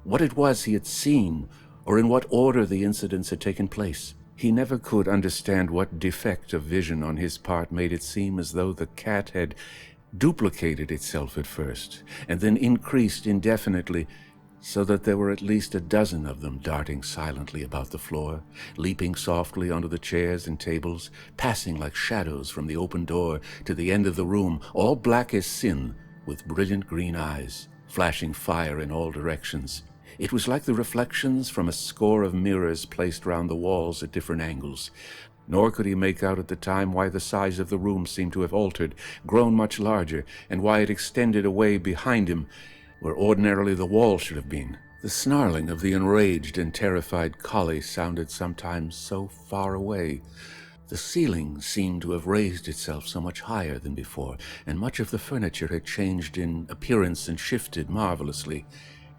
what it was he had seen, or in what order the incidents had taken place. He never could understand what defect of vision on his part made it seem as though the cat had duplicated itself at first, and then increased indefinitely, so that there were at least a dozen of them darting silently about the floor, leaping softly onto the chairs and tables, passing like shadows from the open door to the end of the room, all black as sin, with brilliant green eyes, flashing fire in all directions. It was like the reflections from a score of mirrors placed round the walls at different angles. Nor could he make out at the time why the size of the room seemed to have altered, grown much larger, and why it extended away behind him, where ordinarily the wall should have been. The snarling of the enraged and terrified collie sounded sometimes so far away, The ceiling seemed to have raised itself so much higher than before, and much of the furniture had changed in appearance and shifted marvelously.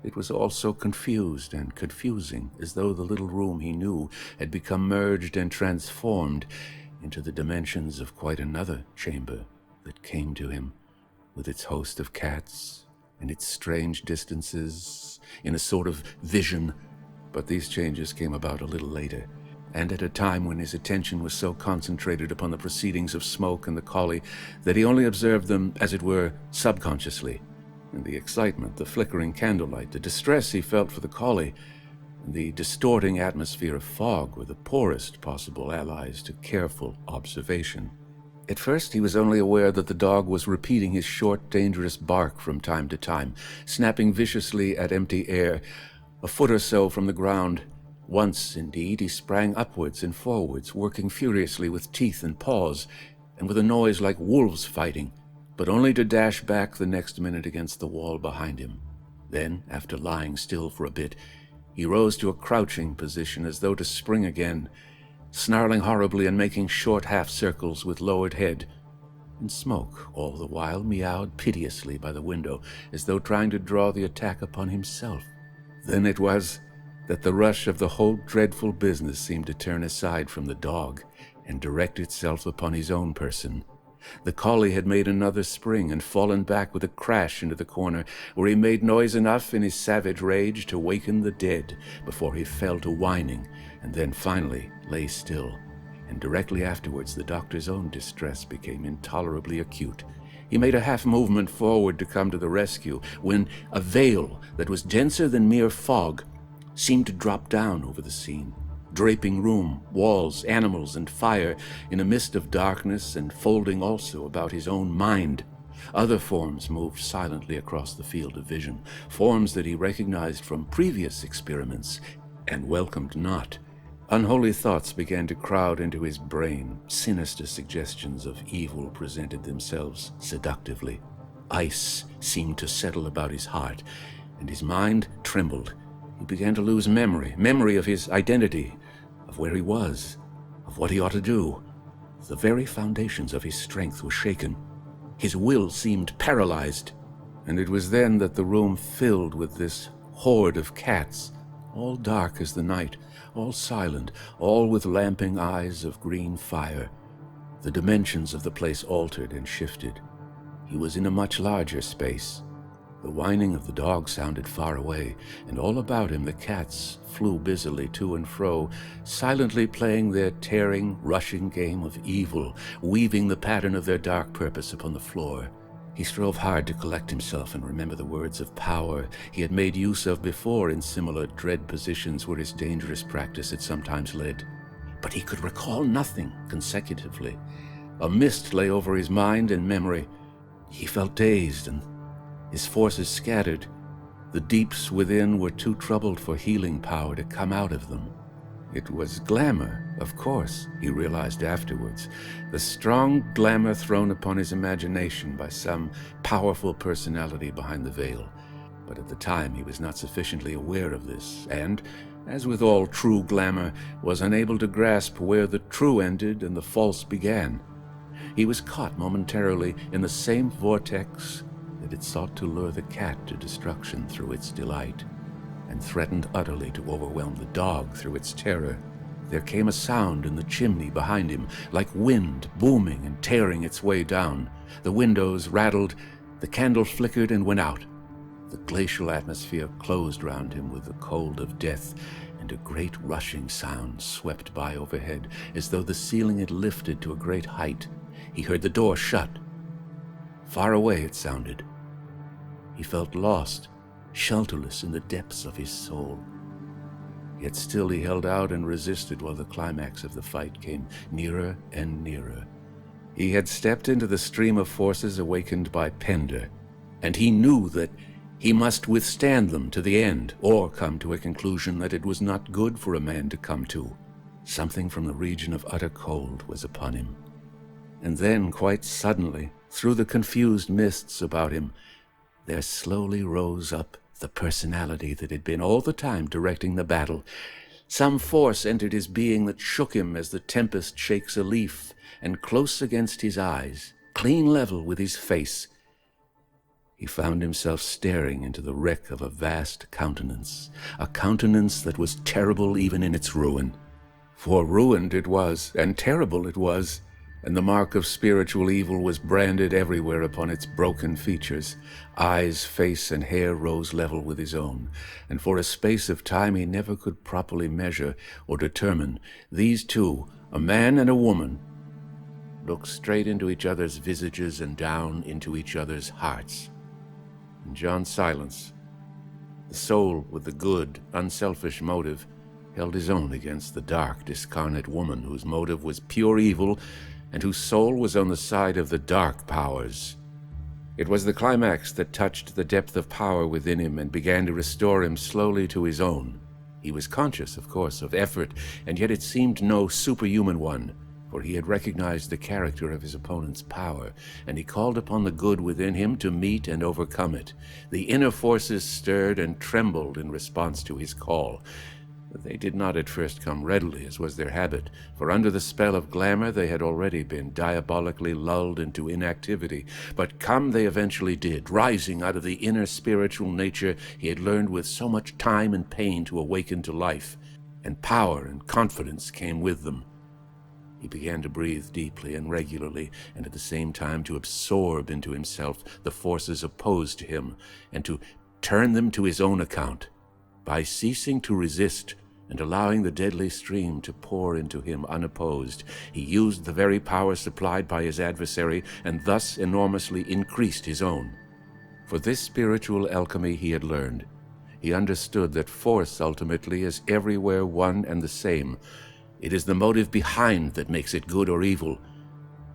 It was all so confused and confusing, as though the little room he knew had become merged and transformed into the dimensions of quite another chamber that came to him, with its host of cats and its strange distances, in a sort of vision. But these changes came about a little later, and at a time when his attention was so concentrated upon the proceedings of Smoke and the Collie that he only observed them, as it were, subconsciously. And the excitement, the flickering candlelight, the distress he felt for the Collie, and the distorting atmosphere of fog were the poorest possible allies to careful observation. At first he was only aware that the dog was repeating his short, dangerous bark from time to time, snapping viciously at empty air, a foot or so from the ground. Once, indeed, he sprang upwards and forwards, working furiously with teeth and paws, and with a noise like wolves fighting, but only to dash back the next minute against the wall behind him. Then, after lying still for a bit, he rose to a crouching position as though to spring again, snarling horribly and making short half-circles with lowered head. And Smoke, all the while, meowed piteously by the window, as though trying to draw the attack upon himself. Then it was that the rush of the whole dreadful business seemed to turn aside from the dog and direct itself upon his own person. The Collie had made another spring and fallen back with a crash into the corner, where he made noise enough in his savage rage to waken the dead before he fell to whining, and then finally lay still. And directly afterwards the doctor's own distress became intolerably acute. He made a half-movement forward to come to the rescue, when a veil that was denser than mere fog seemed to drop down over the scene, draping room, walls, animals, and fire in a mist of darkness, and folding also about his own mind. Other forms moved silently across the field of vision, forms that he recognized from previous experiments and welcomed not. Unholy thoughts began to crowd into his brain. Sinister suggestions of evil presented themselves seductively. Ice seemed to settle about his heart, and his mind trembled. He began to lose memory of his identity, of where he was, of what he ought to do. The very foundations of his strength were shaken. His will seemed paralyzed. And it was then that the room filled with this horde of cats, all dark as the night, all silent, all with lamping eyes of green fire. The dimensions of the place altered and shifted. He was in a much larger space. The whining of the dog sounded far away, and all about him the cats flew busily to and fro, silently playing their tearing, rushing game of evil, weaving the pattern of their dark purpose upon the floor. He strove hard to collect himself and remember the words of power he had made use of before in similar dread positions where his dangerous practice had sometimes led. But he could recall nothing consecutively. A mist lay over his mind and memory. He felt dazed and his forces scattered. The deeps within were too troubled for healing power to come out of them. It was glamour, of course, he realized afterwards, the strong glamour thrown upon his imagination by some powerful personality behind the veil. But at the time he was not sufficiently aware of this, and, as with all true glamour, was unable to grasp where the true ended and the false began. He was caught momentarily in the same vortex that had sought to lure the cat to destruction through its delight, and threatened utterly to overwhelm the dog through its terror. There came a sound in the chimney behind him, like wind booming and tearing its way down. The windows rattled, the candle flickered and went out. The glacial atmosphere closed round him with the cold of death, and a great rushing sound swept by overhead, as though the ceiling had lifted to a great height. He heard the door shut. Far away it sounded. He felt lost, shelterless in the depths of his soul. Yet still he held out and resisted while the climax of the fight came nearer and nearer. He had stepped into the stream of forces awakened by Pender, and he knew that he must withstand them to the end, or come to a conclusion that it was not good for a man to come to. Something from the region of utter cold was upon him. And then, quite suddenly, through the confused mists about him, there slowly rose up the personality that had been all the time directing the battle, Some force entered his being that shook him as the tempest shakes a leaf, and close against his eyes, clean level with his face, he found himself staring into the wreck of a vast countenance, a countenance that was terrible even in its ruin. For ruined it was, and terrible it was, and the mark of spiritual evil was branded everywhere upon its broken features. Eyes, face, and hair rose level with his own, and for a space of time he never could properly measure or determine. These two, a man and a woman, looked straight into each other's visages and down into each other's hearts. And John Silence, the soul with the good, unselfish motive, held his own against the dark, discarnate woman whose motive was pure evil and whose soul was on the side of the dark powers. It was the climax that touched the depth of power within him and began to restore him slowly to his own. He was conscious, of course, of effort, and yet it seemed no superhuman one, for he had recognized the character of his opponent's power, and he called upon the good within him to meet and overcome it. The inner forces stirred and trembled in response to his call. But they did not at first come readily, as was their habit, for under the spell of glamour they had already been diabolically lulled into inactivity. But come they eventually did, rising out of the inner spiritual nature he had learned with so much time and pain to awaken to life, and power and confidence came with them. He began to breathe deeply and regularly, and at the same time to absorb into himself the forces opposed to him, and to turn them to his own account. By ceasing to resist and allowing the deadly stream to pour into him unopposed, he used the very power supplied by his adversary, and thus enormously increased his own. For this spiritual alchemy he had learned. He understood that force ultimately is everywhere one and the same. It is the motive behind that makes it good or evil,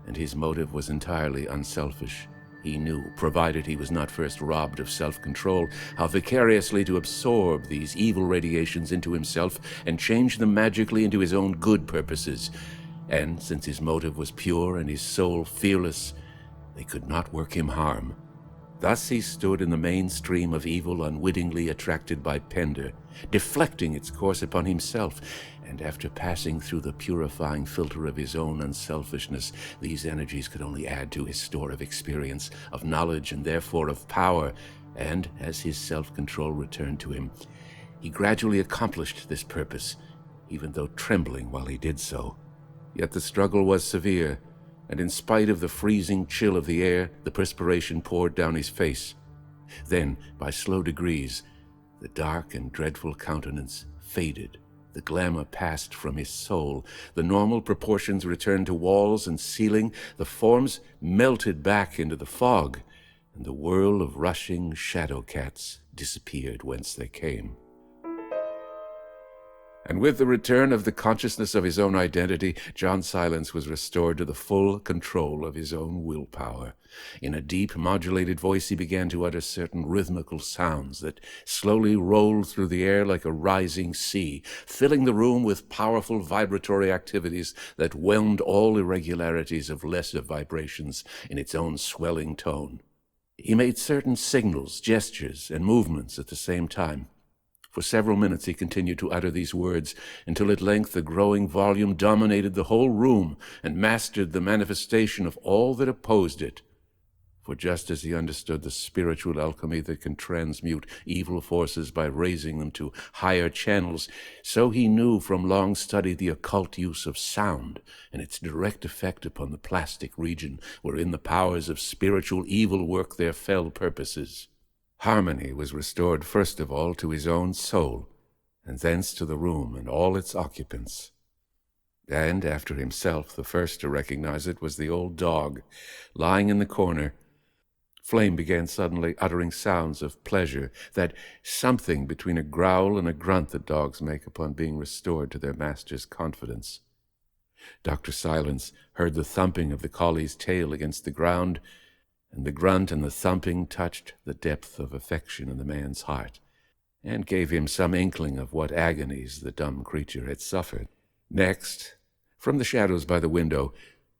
and his motive was entirely unselfish. He knew, provided he was not first robbed of self-control, how vicariously to absorb these evil radiations into himself and change them magically into his own good purposes. And since his motive was pure and his soul fearless, they could not work him harm. Thus he stood in the main stream of evil unwittingly attracted by Pender, deflecting its course upon himself, and after passing through the purifying filter of his own unselfishness, these energies could only add to his store of experience, of knowledge, and therefore of power, and as his self-control returned to him, he gradually accomplished this purpose, even though trembling while he did so. Yet the struggle was severe, and in spite of the freezing chill of the air, the perspiration poured down his face. Then, by slow degrees, the dark and dreadful countenance faded. The glamour passed from his soul. The normal proportions returned to walls and ceiling. The forms melted back into the fog, and the whirl of rushing shadow cats disappeared whence they came. And with the return of the consciousness of his own identity, John Silence was restored to the full control of his own willpower. In a deep, modulated voice he began to utter certain rhythmical sounds that slowly rolled through the air like a rising sea, filling the room with powerful vibratory activities that whelmed all irregularities of lesser vibrations in its own swelling tone. He made certain signals, gestures, and movements at the same time. For several minutes he continued to utter these words, until at length the growing volume dominated the whole room and mastered the manifestation of all that opposed it. For just as he understood the spiritual alchemy that can transmute evil forces by raising them to higher channels, so he knew from long study the occult use of sound and its direct effect upon the plastic region wherein the powers of spiritual evil work their fell purposes. Harmony was restored first of all to his own soul, and thence to the room and all its occupants. And after himself, the first to recognize it was the old dog, lying in the corner. Flame began suddenly uttering sounds of pleasure, that something between a growl and a grunt that dogs make upon being restored to their master's confidence. Dr. Silence heard the thumping of the collie's tail against the ground, and the grunt and the thumping touched the depth of affection in the man's heart, and gave him some inkling of what agonies the dumb creature had suffered. Next, from the shadows by the window,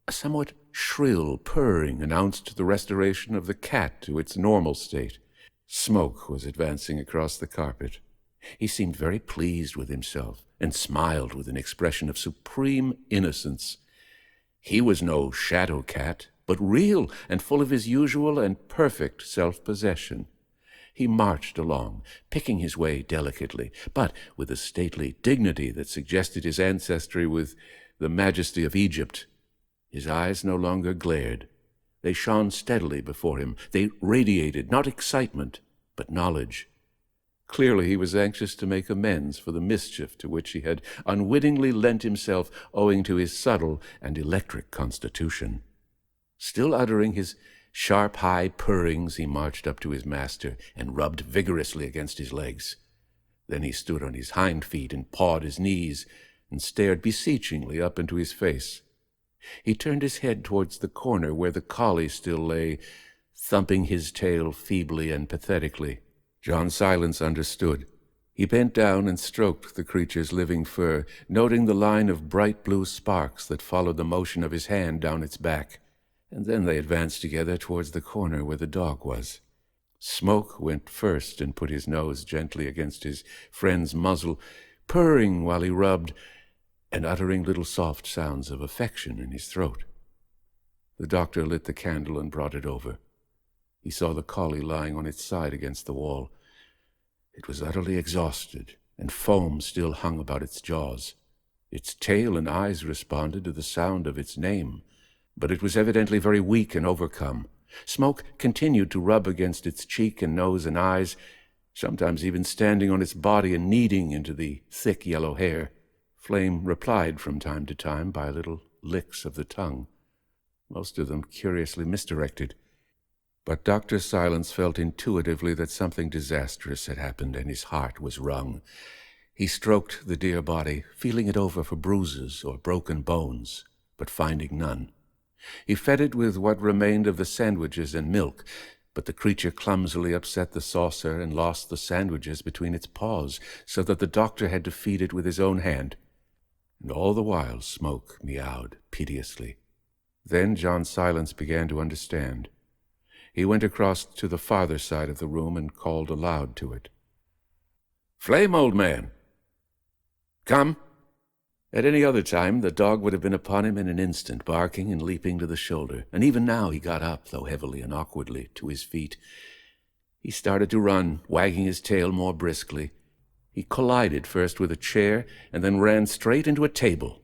a somewhat shrill purring announced the restoration of the cat to its normal state. Smoke was advancing across the carpet. He seemed very pleased with himself and smiled with an expression of supreme innocence. He was no shadow cat, but real and full of his usual and perfect self-possession. He marched along, picking his way delicately, but with a stately dignity that suggested his ancestry with the majesty of Egypt. His eyes no longer glared. They shone steadily before him. They radiated not excitement, but knowledge. Clearly he was anxious to make amends for the mischief to which he had unwittingly lent himself owing to his subtle and electric constitution. Still uttering his sharp, high purrings, he marched up to his master and rubbed vigorously against his legs. Then he stood on his hind feet and pawed his knees and stared beseechingly up into his face. He turned his head towards the corner where the collie still lay, thumping his tail feebly and pathetically. John Silence understood. He bent down and stroked the creature's living fur, noting the line of bright blue sparks that followed the motion of his hand down its back. And then they advanced together towards the corner where the dog was. Smoke went first and put his nose gently against his friend's muzzle, purring while he rubbed, and uttering little soft sounds of affection in his throat. The doctor lit the candle and brought it over. He saw the collie lying on its side against the wall. It was utterly exhausted, and foam still hung about its jaws. Its tail and eyes responded to the sound of its name, but it was evidently very weak and overcome. Smoke continued to rub against its cheek and nose and eyes, sometimes even standing on its body and kneading into the thick yellow hair. Flame replied from time to time by little licks of the tongue, most of them curiously misdirected. But Dr. Silence felt intuitively that something disastrous had happened, and his heart was wrung. He stroked the dear body, feeling it over for bruises or broken bones, but finding none. He fed it with what remained of the sandwiches and milk, but the creature clumsily upset the saucer and lost the sandwiches between its paws, so that the doctor had to feed it with his own hand. And all the while Smoke meowed piteously. Then John Silence began to understand. He went across to the farther side of the room and called aloud to it. "Flame, old man! Come!" At any other time, the dog would have been upon him in an instant, barking and leaping to the shoulder, and even now he got up, though heavily and awkwardly, to his feet. He started to run, wagging his tail more briskly. He collided first with a chair, and then ran straight into a table.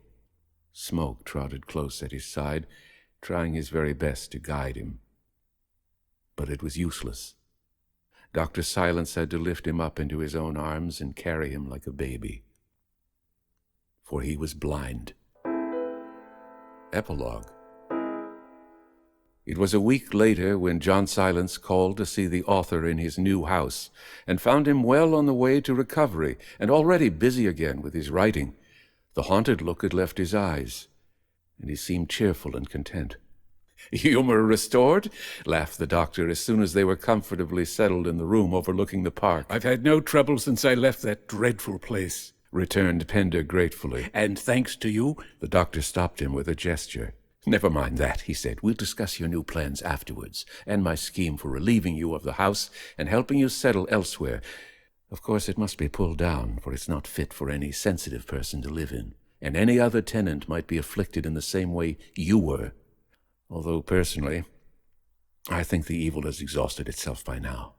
Smoke trotted close at his side, trying his very best to guide him. But it was useless. Dr. Silence had to lift him up into his own arms and carry him like a baby. For he was blind. Epilogue. It was a week later when John Silence called to see the author in his new house, and found him well on the way to recovery, and already busy again with his writing. The haunted look had left his eyes, and he seemed cheerful and content. "Humor restored?" laughed the doctor as soon as they were comfortably settled in the room overlooking the park. "I've had no trouble since I left that dreadful place," returned Pender gratefully. "and thanks to you." The doctor stopped him with a gesture. "Never mind that," he said. "We'll discuss your new plans afterwards, and my scheme for relieving you of the house and helping you settle elsewhere. Of course, it must be pulled down, for it's not fit for any sensitive person to live in, and any other tenant might be afflicted in the same way you were. Although, personally, I think the evil has exhausted itself by now."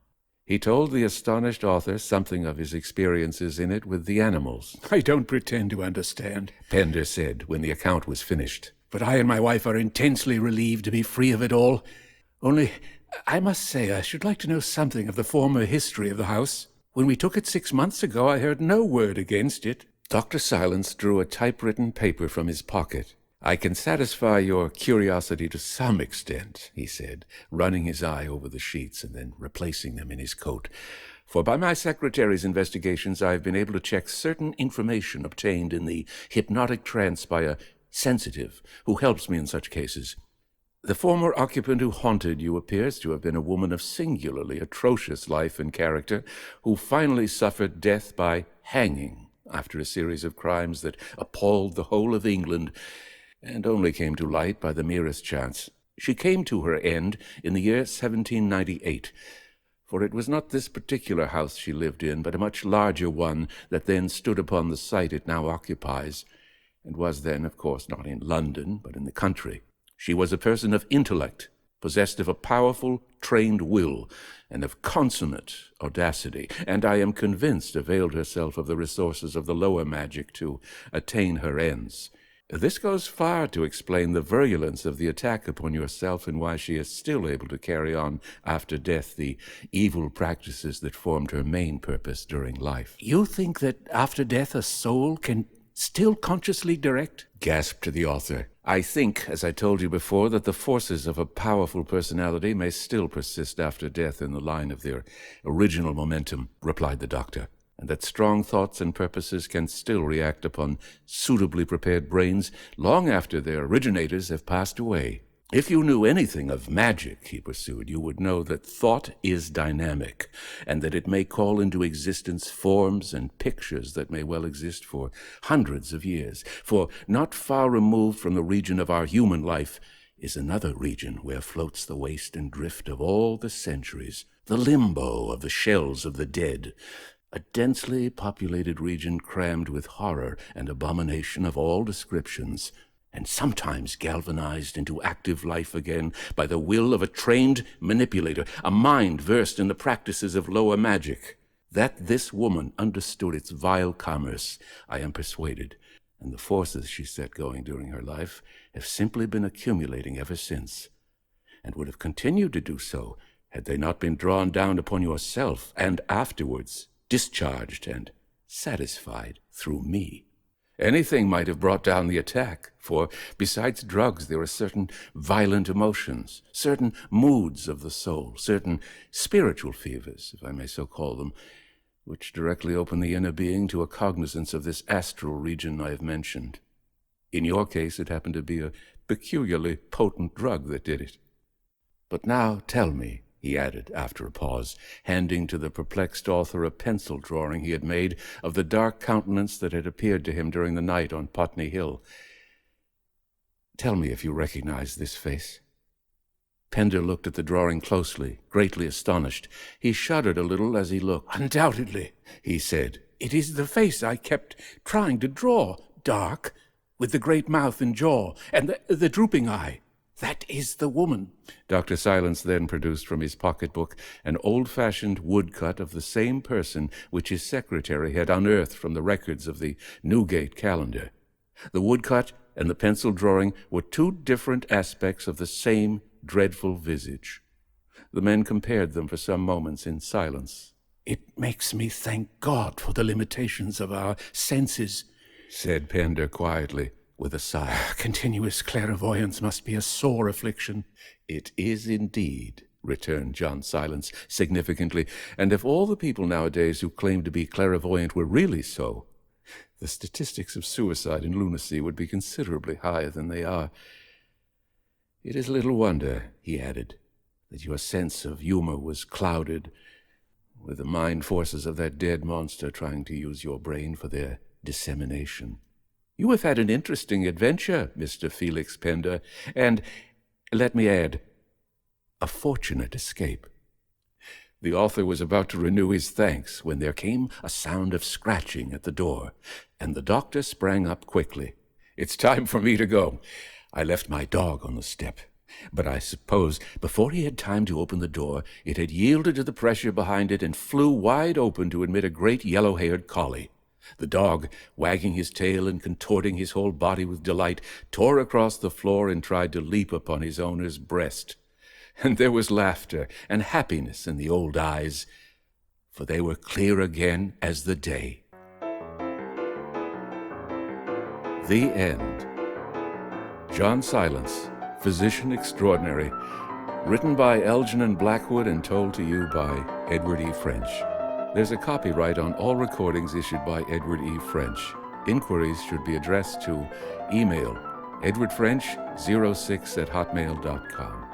He told the astonished author something of his experiences in it with the animals. "I don't pretend to understand," Pender said when the account was finished. "but I and my wife are intensely relieved to be free of it all. Only, I must say, I should like to know something of the former history of the house. When we took it 6 months ago, I heard no word against it." Dr. Silence drew a typewritten paper from his pocket. "I can satisfy your curiosity to some extent," he said, running his eye over the sheets and then replacing them in his coat. "For by my secretary's investigations, I have been able to check certain information obtained in the hypnotic trance by a sensitive who helps me in such cases. The former occupant who haunted you appears to have been a woman of singularly atrocious life and character, who finally suffered death by hanging after a series of crimes that appalled the whole of England, and only came to light by the merest chance. She came to her end in the year 1798. For it was not this particular house she lived in, but a much larger one that then stood upon the site it now occupies, and was then, of course, not in London, but in the country. She was a person of intellect, possessed of a powerful, trained will, and of consummate audacity, and I am convinced availed herself of the resources of the lower magic to attain her ends. This goes far to explain the virulence of the attack upon yourself and why she is still able to carry on after death the evil practices that formed her main purpose during life. You think that after death a soul can still consciously direct? Gasped the author. I think, as I told you before, that the forces of a powerful personality may still persist after death in the line of their original momentum, replied the doctor, and that strong thoughts and purposes can still react upon suitably prepared brains long after their originators have passed away. If you knew anything of magic, he pursued, you would know that thought is dynamic, and that it may call into existence forms and pictures that may well exist for hundreds of years. For not far removed from the region of our human life is another region where floats the waste and drift of all the centuries, the limbo of the shells of the dead, a densely populated region crammed with horror and abomination of all descriptions, and sometimes galvanized into active life again by the will of a trained manipulator, a mind versed in the practices of lower magic. That this woman understood its vile commerce, I am persuaded, and the forces she set going during her life have simply been accumulating ever since, and would have continued to do so had they not been drawn down upon yourself, and afterwards discharged and satisfied through me. Anything might have brought down the attack, for besides drugs there are certain violent emotions, certain moods of the soul, certain spiritual fevers, if I may so call them, which directly open the inner being to a cognizance of this astral region I have mentioned. In your case it happened to be a peculiarly potent drug that did it. But now tell me, he added after a pause, handing to the perplexed author a pencil drawing he had made of the dark countenance that had appeared to him during the night on Putney Hill. Tell me if you recognize this face. Pender looked at the drawing closely, greatly astonished. He shuddered a little as he looked. Undoubtedly, he said. It is the face I kept trying to draw, dark, with the great mouth and jaw, and the drooping eye. That is the woman. Dr. Silence then produced from his pocketbook an old-fashioned woodcut of the same person which his secretary had unearthed from the records of the Newgate calendar. The woodcut and the pencil drawing were two different aspects of the same dreadful visage. The men compared them for some moments in silence. It makes me thank God for the limitations of our senses, said Pender quietly, with a sigh. Continuous clairvoyance must be a sore affliction. It is indeed, returned John Silence significantly, and if all the people nowadays who claim to be clairvoyant were really so, the statistics of suicide and lunacy would be considerably higher than they are. It is little wonder, he added, that your sense of humor was clouded with the mind forces of that dead monster trying to use your brain for their dissemination. You have had an interesting adventure, Mr. Felix Pender, and, let me add, a fortunate escape. The author was about to renew his thanks when there came a sound of scratching at the door, and the doctor sprang up quickly. It's time for me to go. I left my dog on the step, but I suppose before he had time to open the door, it had yielded to the pressure behind it and flew wide open to admit a great yellow-haired collie. The dog, wagging his tail and contorting his whole body with delight, tore across the floor and tried to leap upon his owner's breast. And there was laughter and happiness in the old eyes, for they were clear again as the day. The end. John Silence, Physician Extraordinary, written by Algernon Blackwood and told to you by Edward E. French. There's a copyright on all recordings issued by Edward E. French. Inquiries should be addressed to email edwardfrench06@hotmail.com.